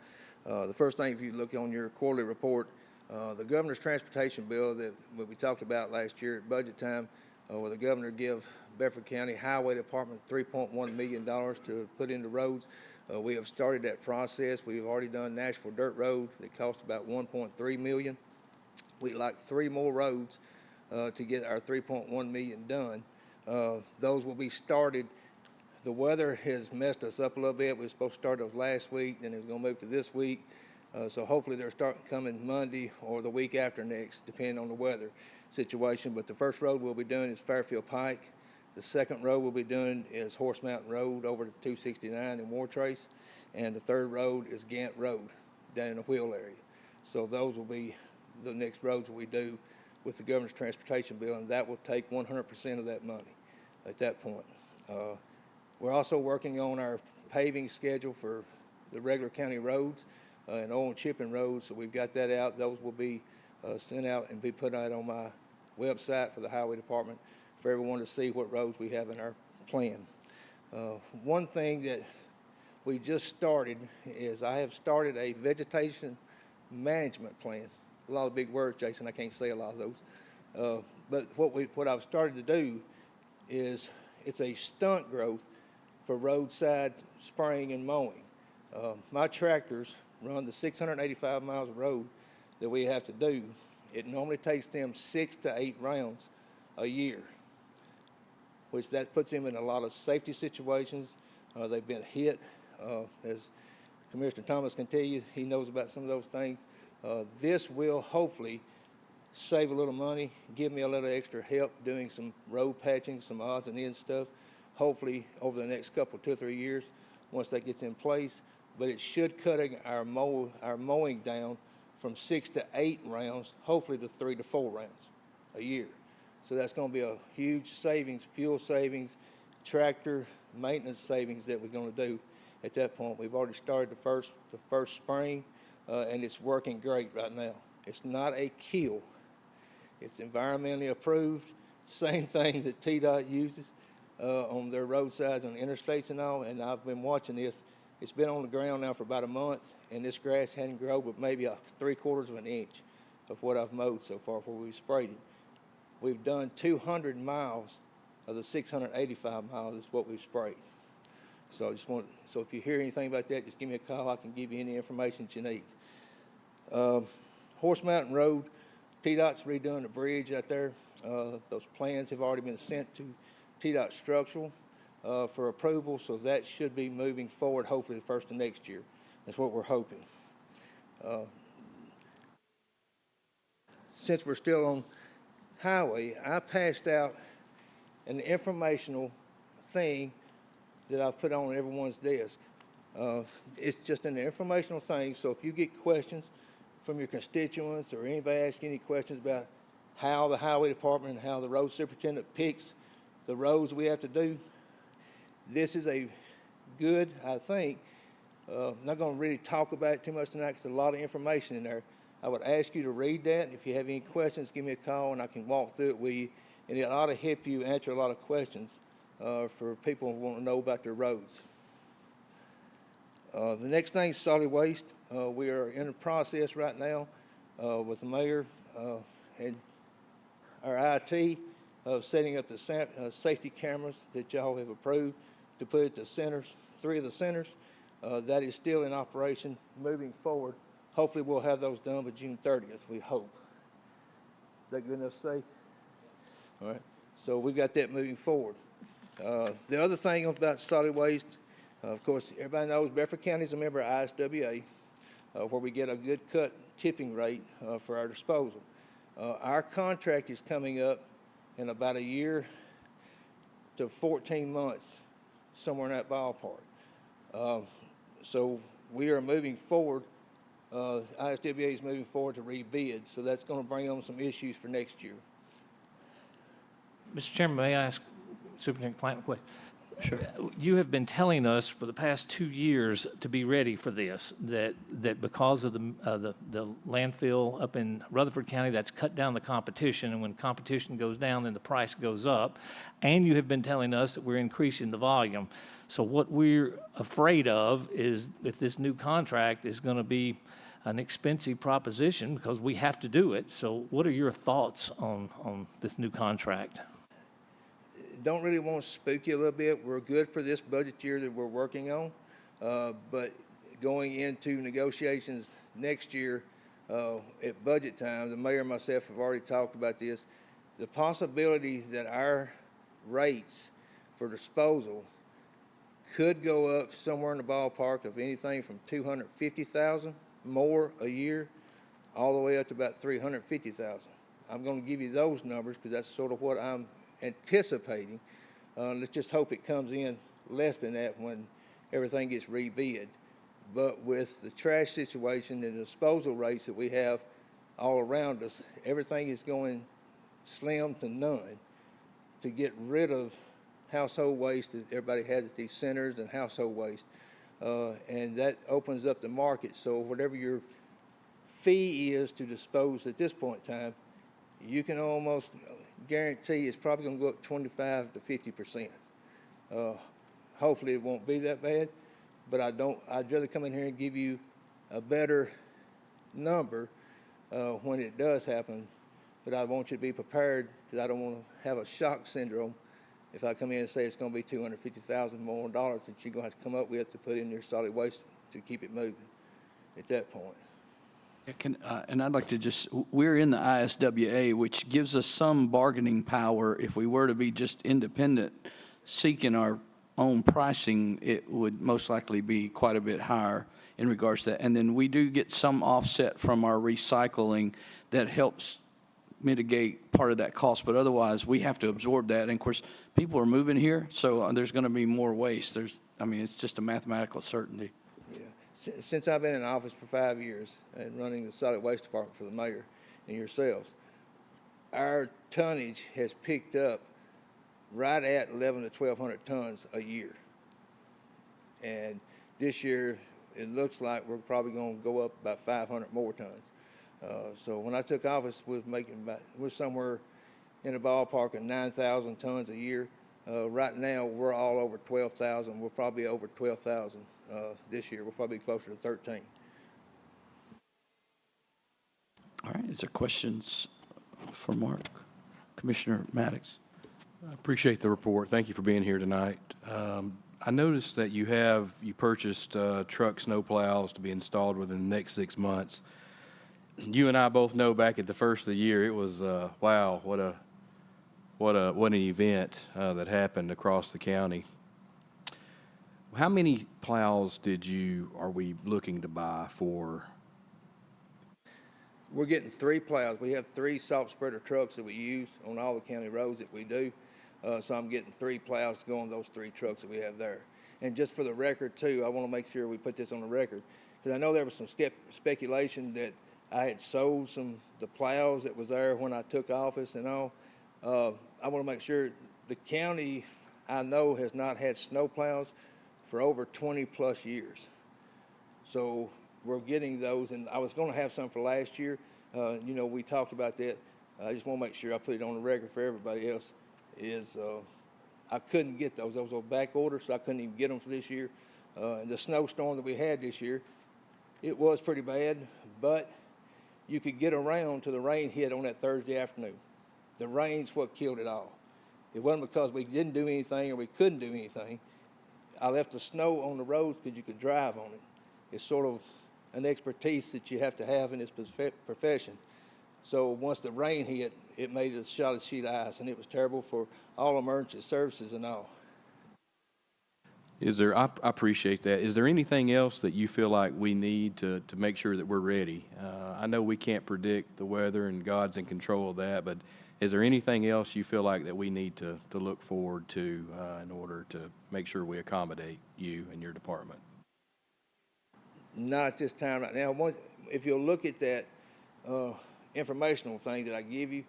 The first thing, if you look on your quarterly report, the governor's transportation bill that we talked about last year at budget time, where the governor give Bedford County Highway Department $3.1 million to put into roads. We have started that process. We've already done Nashville Dirt Road that cost about $1.3 million. We'd like 3 more roads to get our $3.1 million done. Those will be started. The weather has messed us up a little bit. We were supposed to start those last week, then it was going to move to this week. So hopefully they're starting coming Monday or the week after next, depending on the weather situation. But the first road we'll be doing is Fairfield Pike. The second road we'll be doing is Horse Mountain Road over to 269 in Wartrace. And the third road is Gant Road down in the Wheel area. So those will be the next roads we do with the governor's transportation bill, and that will take 100% of that money at that point. We're also working on our paving schedule for the regular county roads and oil and chipping roads, so we've got that out. Those will be sent out and be put out on my website for the Highway Department for everyone to see what roads we have in our plan. One thing that we just started is I have started a vegetation management plan. A lot of big words, Jason. I can't say a lot of those. But what I've started to do is it's a stunt growth for roadside spraying and mowing. My tractors run the 685 miles of road that we have to do. It normally takes them 6 to 8 rounds a year, which that puts them in a lot of safety situations. They've been hit. As Commissioner Thomas can tell you, he knows about some of those things. This will hopefully save a little money, give me a little extra help doing some road patching, some odds and ends stuff, hopefully over the next couple, 2 or 3 years, once that gets in place. But it should cut our mowing down from 6 to 8 rounds, hopefully to 3 to 4 rounds a year. So that's going to be a huge savings, fuel savings, tractor maintenance savings that we're going to do at that point. We've already started the first spraying, and it's working great right now. It's not a kill. It's environmentally approved, same thing that TDOT uses on their roadsides and interstates and all, and I've been watching this. It's been on the ground now for about a month, and this grass hadn't grown but maybe a 3/4 of an inch of what I've mowed so far before we've sprayed it. We've done 200 miles of the 685 miles is what we've sprayed. So so if you hear anything about that, just give me a call. I can give you any information that you need. Horse Mountain Road, TDOT's redoing the bridge out there. Those plans have already been sent to TDOT Structural for approval, so that should be moving forward hopefully the first of next year. That's what we're hoping. Since we're still on highway, I passed out an informational thing that I've put on everyone's desk It's just an informational thing, so if you get questions from your constituents or anybody asks any questions about how the highway department and how the road superintendent picks the roads we have to do, this is a good, I think, I'm not going to really talk about it too much tonight because there's a lot of information in there. I would ask you to read that, and if you have any questions, give me a call and I can walk through it with you, and it ought to help you answer a lot of questions for people who want to know about their roads. The next thing is solid waste. We are in the process right now with the mayor and our IT of setting up the safety cameras that y'all have approved to put at the centers, 3 of the centers. That is still in operation moving forward. Hopefully we'll have those done by June 30th, we hope. Is that good enough to say? All right. So we've got that moving forward. The other thing about solid waste, of course, everybody knows Bedford County is a member of ISWA, where we get a good cut tipping rate for our disposal. Our contract is coming up in about a year to 14 months, somewhere in that ballpark. So we are moving forward. ISWA is moving forward to rebid, so that's going to bring on some issues for next year. Mr. Chairman, may I ask Superintendent Clanton a question? Sure. You have been telling us for the past 2 years to be ready for this, that because of the landfill up in Rutherford County, that's cut down the competition, and when competition goes down, then the price goes up. And you have been telling us that we're increasing the volume. So what we're afraid of is if this new contract is going to be an expensive proposition because we have to do it. So what are your thoughts on this new contract? Don't really want to spook you a little bit. We're good for this budget year that we're working on, but going into negotiations next year at budget time, the mayor and myself have already talked about this. The possibility that our rates for disposal could go up somewhere in the ballpark of anything from $250,000 more a year, all the way up to about $350,000. I'm going to give you those numbers because that's sort of what I'm anticipating. Let's just hope it comes in less than that when everything gets rebid. But with the trash situation and the disposal rates that we have all around us, everything is going slim to none to get rid of household waste that everybody has at these centers and household waste. And that opens up the market. So whatever your fee is to dispose at this point in time, you can almost guarantee it's probably going to go up 25 to 50%. Hopefully it won't be that bad, but I'd rather come in here and give you a better number when it does happen, but I want you to be prepared because I don't want to have a shock syndrome if I come in and say it's going to be $250,000 more dollars that you're going to have to come up with to put in your solid waste to keep it moving at that point. And I'd like to just, we're in the ISWA, which gives us some bargaining power. If we were to be just independent, seeking our own pricing, it would most likely be quite a bit higher in regards to that. And then we do get some offset from our recycling that helps mitigate part of that cost, but otherwise we have to absorb that. And of course, people are moving here, so there's going to be more waste. It's just a mathematical certainty. Since I've been in office for 5 years and running the solid waste department for the mayor and yourselves, our tonnage has picked up right at 1,100 to 1,200 tons a year. And this year, it looks like we're probably going to go up about 500 more tons. So when I took office, we're somewhere in the ballpark of 9,000 tons a year. Right now, we're all over 12,000. We're probably over 12,000 this year. We're probably closer to 13. All right, is there questions for Mark? Commissioner Maddox. I appreciate the report. Thank you for being here tonight. I noticed that you purchased truck snow plows to be installed within the next 6 months. You and I both know back at the first of the year, it was, wow, what an event that happened across the county. How many plows are we looking to buy for? We're getting 3 plows. We have 3 salt spreader trucks that we use on all the county roads that we do. So I'm getting 3 plows to go on those 3 trucks that we have there. And just for the record too, I want to make sure we put this on the record, because I know there was some speculation that I had sold the plows that was there when I took office and all. I want to make sure the county, I know, has not had snow plows for over 20 plus years. So we're getting those, and I was going to have some for last year. You know, we talked about that. I just want to make sure I put it on the record for everybody else. I couldn't get those. Those were back orders, so I couldn't even get them for this year. And the snowstorm that we had this year, it was pretty bad, but you could get around till the rain hit on that Thursday afternoon. The rain's what killed it all. It wasn't because we didn't do anything or we couldn't do anything. I left the snow on the roads because you could drive on it. It's sort of an expertise that you have to have in this profession. So once the rain hit, it made a solid sheet of ice, and it was terrible for all emergency services and all. I appreciate that. Is there anything else that you feel like we need to make sure that we're ready? I know we can't predict the weather and God's in control of that, but is there anything else you feel like that we need to look forward to in order to make sure we accommodate you and your department? Not at this time right now. If you'll look at that informational thing that I give you,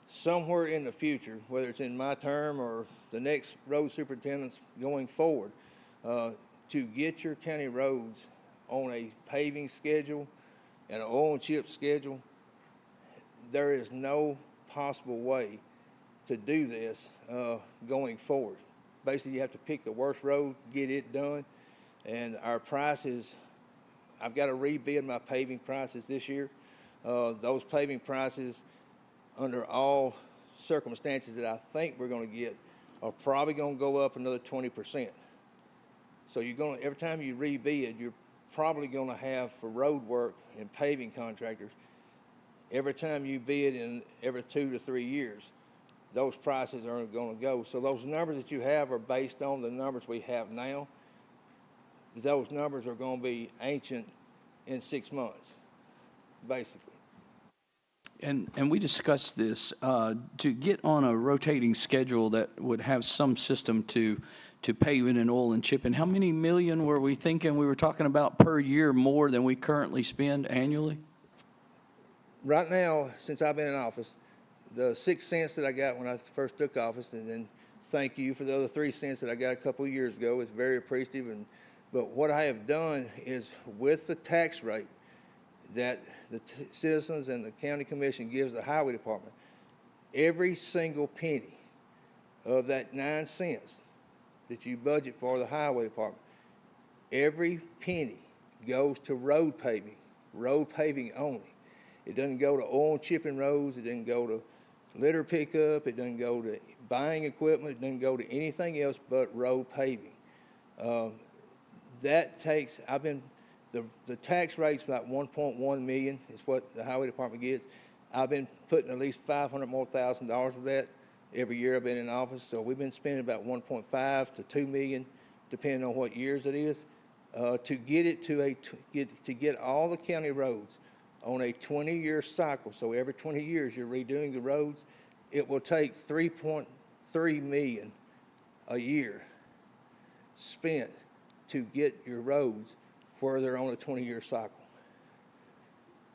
somewhere in the future, whether it's in my term or the next road superintendents going forward, to get your county roads on a paving schedule and an oil and chip schedule, there is no possible way to do this going forward. Basically, you have to pick the worst road, get it done, and our prices, I've got to rebid my paving prices this year. Those paving prices, under all circumstances that I think we're going to get, are probably going to go up another 20%. So every time you rebid, you're probably going to have, for road work and paving contractors, every time you bid in every 2 to 3 years, those prices are going to go. So those numbers that you have are based on the numbers we have now. Those numbers are going to be ancient in 6 months, basically. And we discussed this, to get on a rotating schedule that would have some system to paving and oil and chipping. How many million were we thinking we were talking about per year more than we currently spend annually? Right now, since I've been in office, the 6 cents that I got when I first took office, and then thank you for the other 3 cents that I got a couple of years ago, it's very appreciative. But what I have done is, with the tax rate that the citizens and the county commission gives the highway department, every single penny of that 9 cents that you budget for the highway department, every penny goes to road paving only. It doesn't go to oil and chipping roads. It doesn't go to litter pickup. It doesn't go to buying equipment. It doesn't go to anything else but road paving. That takes, the tax rate's about 1.1 million is what the highway department gets. I've been putting at least $500,000 more of that every year I've been in office. So we've been spending about 1.5 to 2 million, depending on what years it is, to get it to get all the county roads on a 20-year cycle. So every 20 years you're redoing the roads. It will take 3.3 million a year spent to get your roads where they're on a 20-year cycle.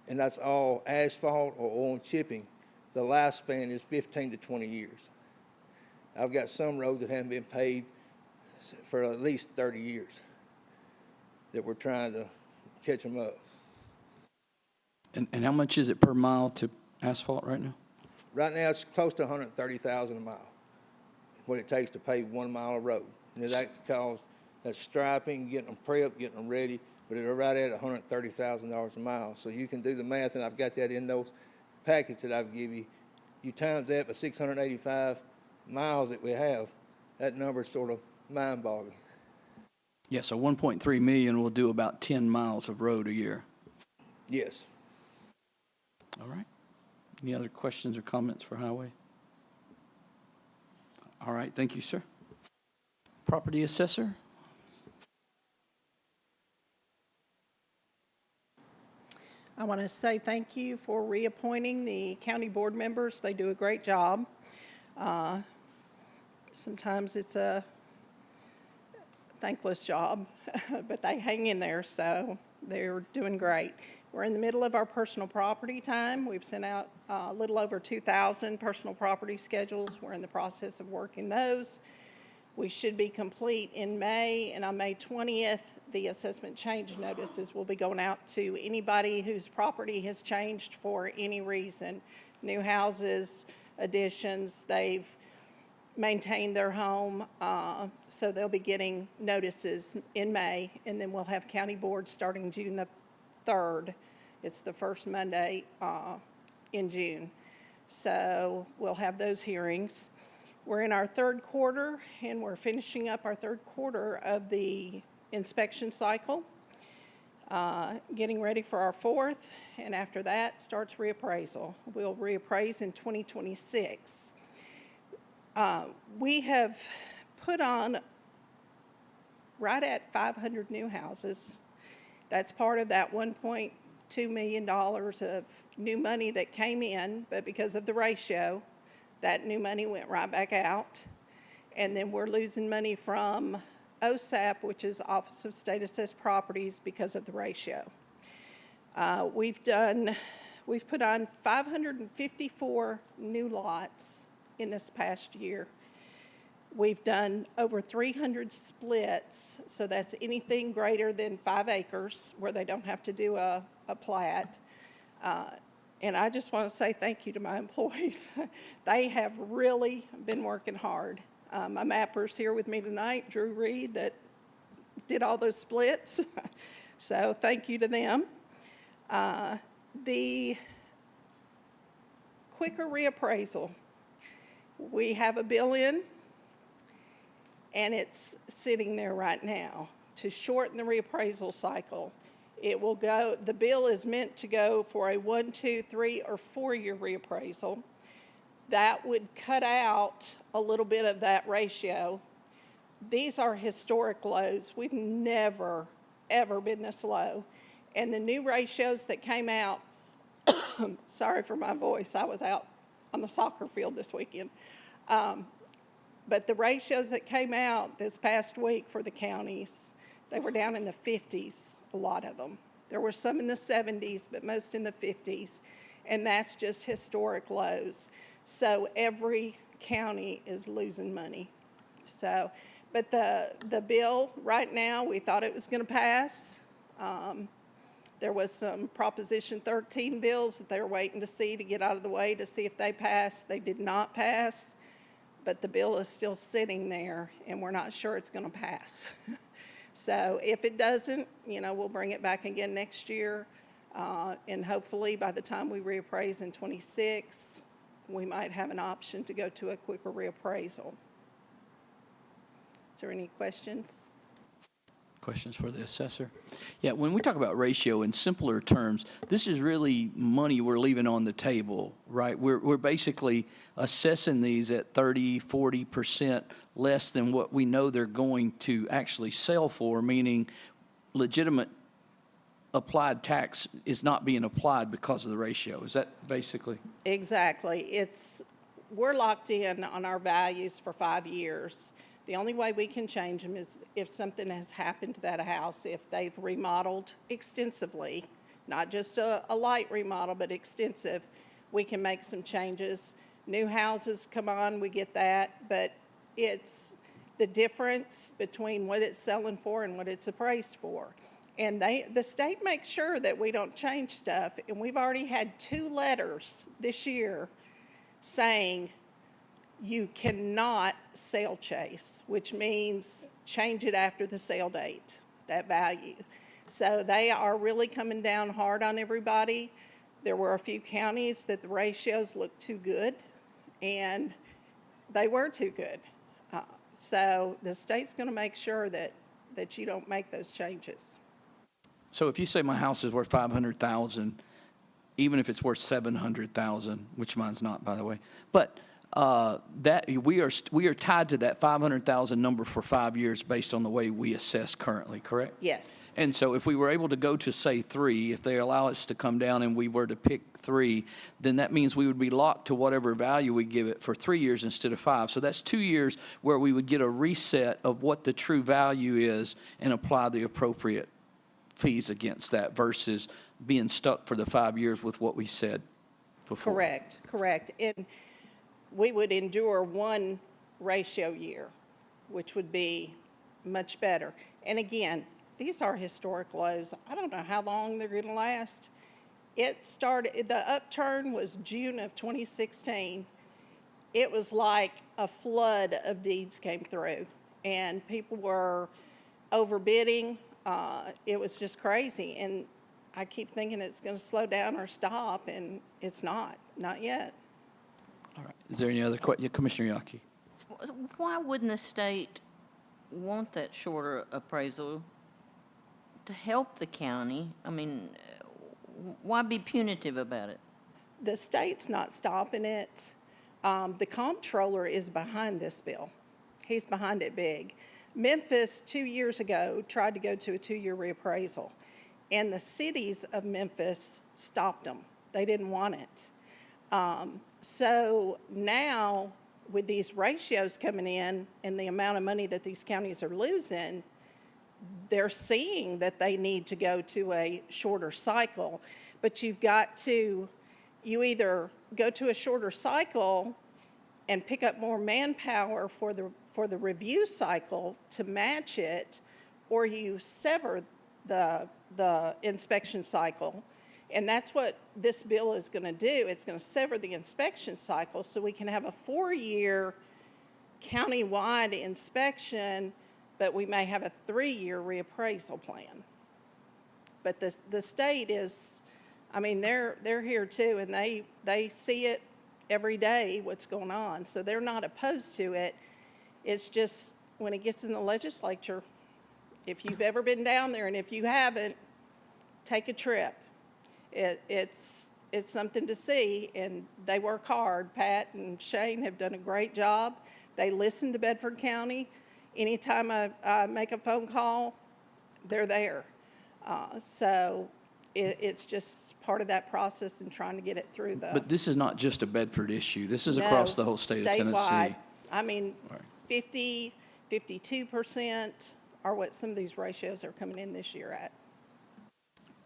And that's all asphalt or oil and chipping. The lifespan is 15 to 20 years. I've got some roads that haven't been paid for at least 30 years that we're trying to catch them up. And how much is it per mile to asphalt right now? Right now, it's close to $130,000 a mile, what it takes to pave 1 mile of road. And that's striping, getting them prepped, getting them ready, but they're right at $130,000 a mile. So you can do the math, and I've got that in those packets that I've given you. You times that by 685 miles that we have, that number's sort of mind-boggling. Yeah, so 1.3 million will do about 10 miles of road a year. Yes. All right. Any other questions or comments for Highway? All right, thank you, sir. Property assessor? I want to say thank you for reappointing the county board members. They do a great job. Sometimes it's a thankless job, but they hang in there, so they're doing great. We're in the middle of our personal property time. We've sent out a little over 2,000 personal property schedules. We're in the process of working those. We should be complete in May, and on May 20th, the assessment change notices will be going out to anybody whose property has changed for any reason. New houses, additions, they've maintained their home, so they'll be getting notices in May, and then we'll have county board starting June the 3rd. It's the first Monday in June. So we'll have those hearings. We're in our third quarter, and we're finishing up our third quarter of the inspection cycle, getting ready for our fourth, and after that starts reappraisal. We'll reappraise in 2026. We have put on right at 500 new houses. That's part of that $1.2 million of new money that came in, but because of the ratio, that new money went right back out. And then we're losing money from OSAP, which is Office of State Assessed Properties, because of the ratio. We've put on 554 new lots in this past year. We've done over 300 splits, so that's anything greater than 5 acres where they don't have to do a plat. And I just want to say thank you to my employees. They have really been working hard. My mapper's here with me tonight, Drew Reed, that did all those splits. So thank you to them. The quicker reappraisal. We have a bill in, and it's sitting there right now to shorten the reappraisal cycle. It will go, the bill is meant to go for a 1, 2, 3, or 4-year reappraisal. That would cut out a little bit of that ratio. These are historic lows. We've never, ever been this low. And the new ratios that came out, sorry for my voice, I was out on the soccer field this weekend. But the ratios that came out this past week for the counties, they were down in the 50s, a lot of them. There were some in the 70s, but most in the 50s. And that's just historic lows. So every county is losing money. So, but the bill right now, we thought it was going to pass. There was some Proposition 13 bills that they were waiting to see to get out of the way to see if they passed. They did not pass, but the bill is still sitting there, and we're not sure it's going to pass. So if it doesn't, we'll bring it back again next year, and hopefully by the time we reappraise in 26, we might have an option to go to a quicker reappraisal. Is there any questions? Questions for the assessor? Yeah, when we talk about ratio in simpler terms, this is really money we're leaving on the table, right? We're basically assessing these at 30, 40% less than what we know they're going to actually sell for, meaning legitimate applied tax is not being applied because of the ratio. Is that basically? Exactly. We're locked in on our values for 5 years. The only way we can change them is if something has happened to that house, if they've remodeled extensively, not just a light remodel, but extensive, we can make some changes. New houses come on, we get that, but it's the difference between what it's selling for and what it's appraised for. And the state makes sure that we don't change stuff, and we've already had 2 letters this year saying you cannot sale chase, which means change it after the sale date, that value. So they are really coming down hard on everybody. There were a few counties that the ratios looked too good, and they were too good. So the state's going to make sure that you don't make those changes. So if you say my house is worth $500,000, even if it's worth $700,000, which mine's not, by the way, but that we are tied to that 500,000 number for 5 years based on the way we assess currently, correct? Yes. And so if we were able to go to, say, 3, if they allow us to come down and we were to pick 3, then that means we would be locked to whatever value we give it for 3 years instead of 5. So that's 2 years where we would get a reset of what the true value is and apply the appropriate fees against that versus being stuck for the 5 years with what we said before. Correct, correct. And we would endure 1 ratio year, which would be much better. And again, these are historic lows. I don't know how long they're going to last. It started, the upturn was June of 2016. It was like a flood of deeds came through, and people were overbidding. It was just crazy. And I keep thinking it's going to slow down or stop, and it's not yet. All right. Is there any other question? Commissioner Yaki? Why wouldn't the state want that shorter appraisal to help the county? I mean, why be punitive about it? The state's not stopping it. The comptroller is behind this bill. He's behind it big. Memphis, 2 years ago, tried to go to a 2-year reappraisal, and the cities of Memphis stopped them. They didn't want it. So now, with these ratios coming in and the amount of money that these counties are losing, they're seeing that they need to go to a shorter cycle. But you've got to, you either go to a shorter cycle and pick up more manpower for the review cycle to match it, or you sever the inspection cycle. And that's what this bill is going to do. It's going to sever the inspection cycle so we can have a 4-year countywide inspection, but we may have a 3-year reappraisal plan. But the state is, I mean, they're here too, and they see it every day, what's going on. So they're not opposed to it. It's just when it gets in the legislature, if you've ever been down there, and if you haven't, take a trip. It's something to see, and they work hard. Pat and Shane have done a great job. They listen to Bedford County. Anytime I make a phone call, they're there. So it's just part of that process and trying to get it through the. But this is not just a Bedford issue. This is across the whole state of Tennessee. Statewide. I mean, 50, 52% are what some of these ratios are coming in this year at.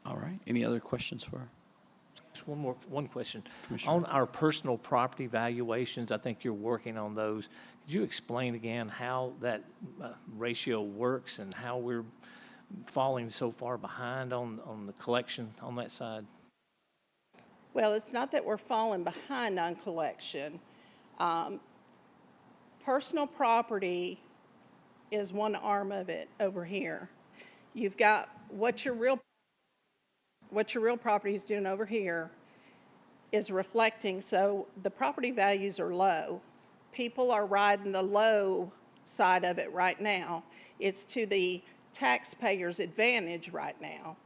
All right. Any other questions for her? Just one question. On our personal property valuations, I think you're working on those. Could you explain again how that ratio works and how we're falling so far behind on the collection on that side? Well, it's not that we're falling behind on collection. Personal property is one arm of it over here. You've got what your real property is doing over here is reflecting. So the property values are low. People are riding the low side of it right now. It's to the taxpayer's advantage right now.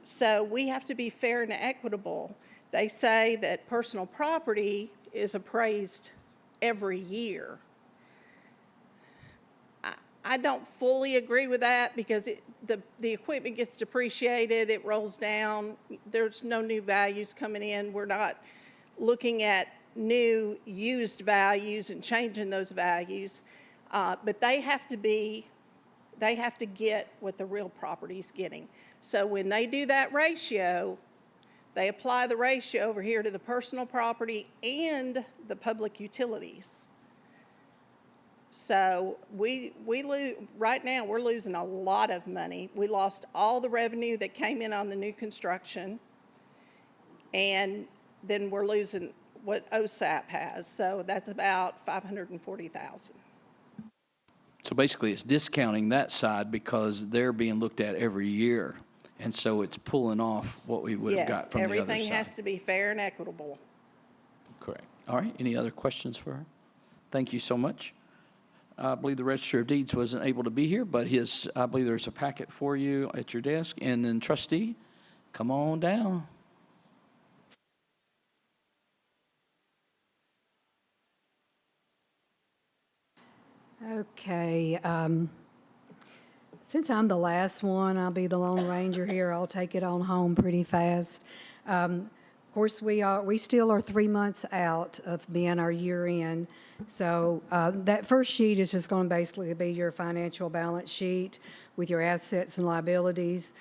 So we have to be fair and equitable. They say that personal property is appraised every year. I don't fully agree with that because the equipment gets depreciated, it rolls down, there's no new values coming in. We're not looking at new used values and changing those values, but they have to get what the real property's getting. So when they do that ratio, they apply the ratio over here to the personal property and the public utilities. So right now we're losing a lot of money. We lost all the revenue that came in on the new construction, and then we're losing what OSAP has. So that's about $540,000. So basically, it's discounting that side because they're being looked at every year, and so it's pulling off what we would have got from the other side. Yes, everything has to be fair and equitable. Correct. All right. Any other questions for her? Thank you so much. I believe the Register of Deeds wasn't able to be here, but I believe there's a packet for you at your desk. And then, Trustee, come on down. Okay. Since I'm the last one, I'll be the Lone Ranger here. I'll take it on home pretty fast. Of course, we still are 3 months out of being our year end. So that first sheet is just going to basically be your financial balance sheet with your assets and liabilities.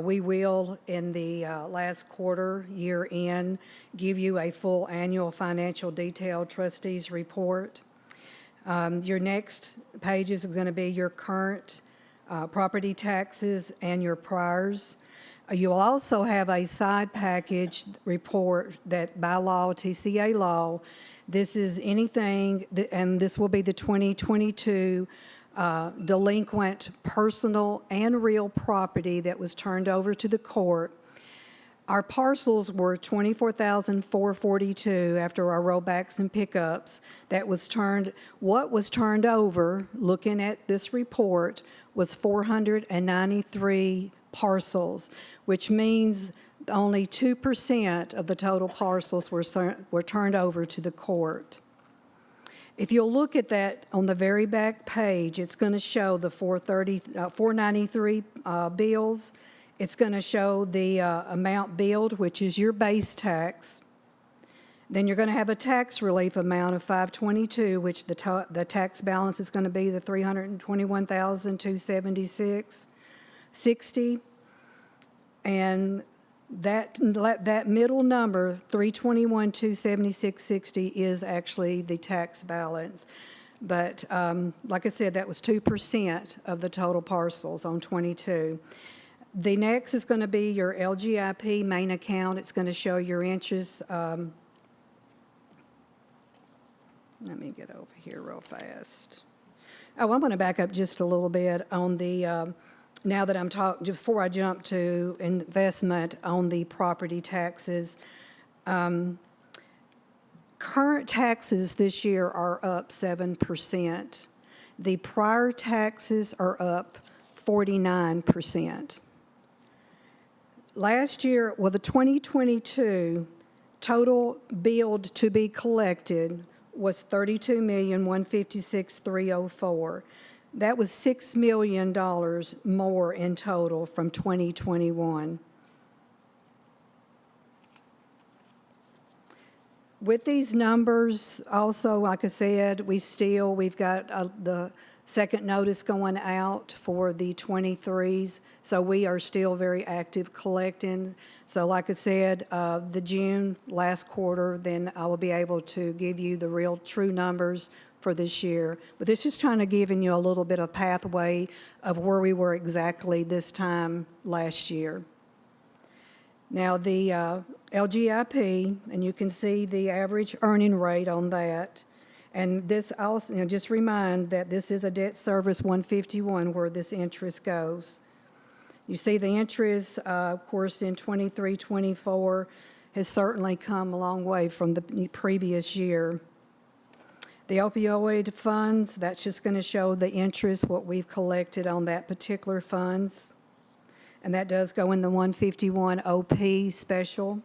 We will, in the last quarter, year end, give you a full annual financial detail trustees report. Your next pages are going to be your current property taxes and your priors. You will also have a side package report that by law, TCA law, this is anything, and this will be the 2022 delinquent personal and real property that was turned over to the court. Our parcels were 24,442 after our rollbacks and pickups. What was turned over, looking at this report, was 493 parcels, which means only 2% of the total parcels were turned over to the court. If you'll look at that on the very back page, it's going to show the 493 bills. It's going to show the amount billed, which is your base tax. Then you're going to have a tax relief amount of $522, which the tax balance is going to be the $321,276.60, and that middle number, $321,276.60, is actually the tax balance. But like I said, that was 2% of the total parcels on 22. The next is going to be your LGIP main account. It's going to show your interest. Let me get over here real fast. Oh, I'm going to back up just a little bit on the, now that I'm talking, before I jump to investment on the property taxes. Current taxes this year are up 7%. The prior taxes are up 49%. Last year, well, the 2022 total billed to be collected was $32,156,304. That was $6 million more in total from 2021. With these numbers, also, like I said, we've got the second notice going out for the 23s, so we are still very active collecting. So like I said, the June last quarter, then I will be able to give you the real true numbers for this year. But this is trying to giving you a little bit of pathway of where we were exactly this time last year. Now the LGIP, and you can see the average earning rate on that. And this also, just remind that this is a debt service 151 where this interest goes. You see the interest, of course, in 23-24 has certainly come a long way from the previous year. The opioid funds, that's just going to show the interest, what we've collected on that particular funds. And that does go in the 151 OP special.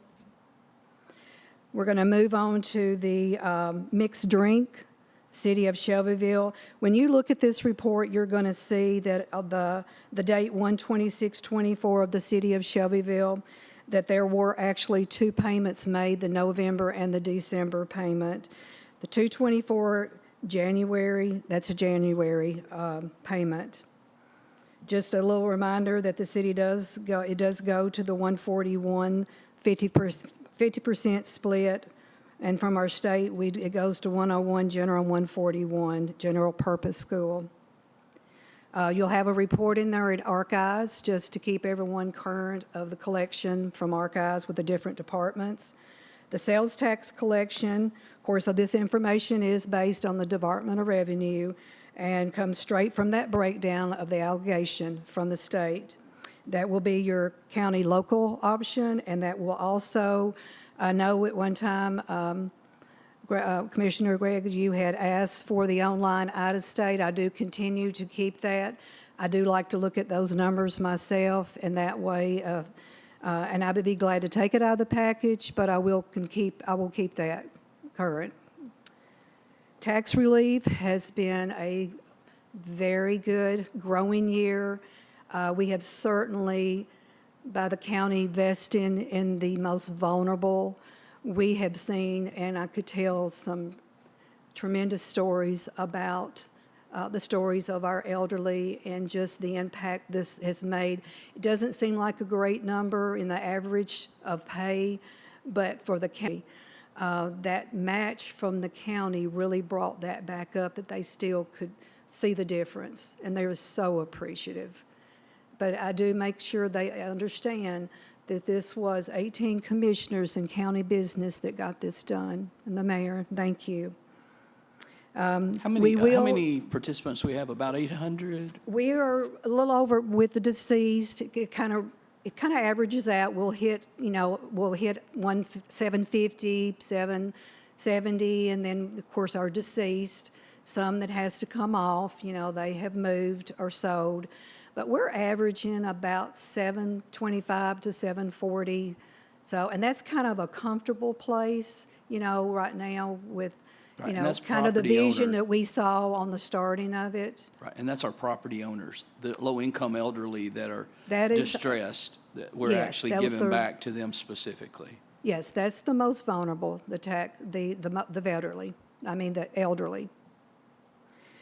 We're going to move on to the mixed drink, City of Shelbyville. When you look at this report, you're going to see that the date 1/26/24 of the City of Shelbyville, that there were actually two payments made, the November and the December payment. The 2/24 January, that's a January payment. Just a little reminder that the city does go to the 141 50% split, and from our state, it goes to 101 General 141 General Purpose School. You'll have a report in there at Archives just to keep everyone current of the collection from Archives with the different departments. The sales tax collection, of course, this information is based on the Department of Revenue and comes straight from that breakdown of the allegation from the state. That will be your county local option, and that will also, I know at one time, Commissioner Gregg, you had asked for the online out-of-state. I do continue to keep that. I do like to look at those numbers myself, and that way, and I would be glad to take it out of the package, but I will keep that current. Tax relief has been a very good, growing year. We have certainly, by the county investing in the most vulnerable, we have seen, and I could tell some tremendous stories about the stories of our elderly and just the impact this has made. It doesn't seem like a great number in the average of pay, but for the county, that match from the county really brought that back up, that they still could see the difference, and they were so appreciative. But I do make sure they understand that this was 18 commissioners in county business that got this done, and the mayor, thank you. How many participants we have? About 800? We are a little over with the deceased. It kind of averages out. We'll hit 750, 770, and then of course our deceased. Some that has to come off. They have moved or sold, but we're averaging about 725 to 740. So, and that's kind of a comfortable place. Right now with. Right, and that's kind of the property vision owners. that we saw on the starting of it. Right, and that's our property owners, the low-income elderly that are That is- distressed, that we're Yes, actually that was giving the- back to them specifically. Yes, that's the most vulnerable, the elderly. The elderly.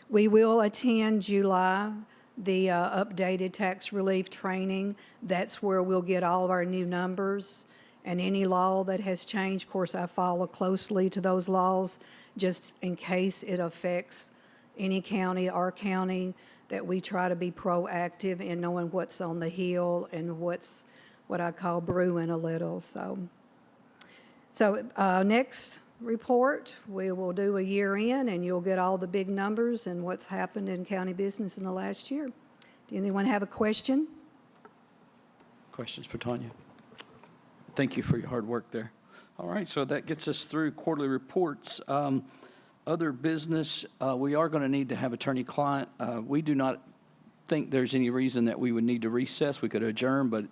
We will attend July, the updated tax relief training. That's where we'll get all of our new numbers and any law that has changed. Of course, I follow closely to those laws just in case it affects any county, our county, that we try to be proactive in knowing what's on the hill and what's what I call brewing a little. So next report, we will do a year in, and you'll get all the big numbers and what's happened in county business in the last year. Do anyone have a question? Questions for Tanya? Thank you for your hard work there. All right, so that gets us through quarterly reports. Other business, we are going to need to have attorney-client. We do not think there's any reason that we would need to recess. We could adjourn, but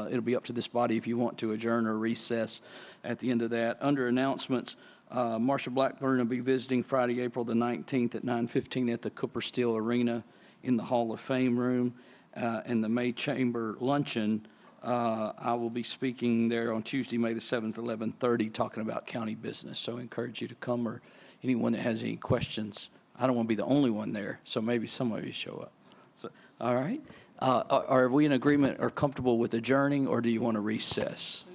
it'll be up to this body if you want to adjourn or recess at the end of that. Under announcements, Marshall Blackburn will be visiting Friday, April the 19th at 9:15 at the Cooper Steel Arena in the Hall of Fame room. And the May Chamber Luncheon, I will be speaking there on Tuesday, May the 7th, 11:30, talking about county business. So I encourage you to come, or anyone that has any questions. I don't want to be the only one there, so maybe some of you show up. So, all right. Are we in agreement or comfortable with adjourning, or do you want to recess?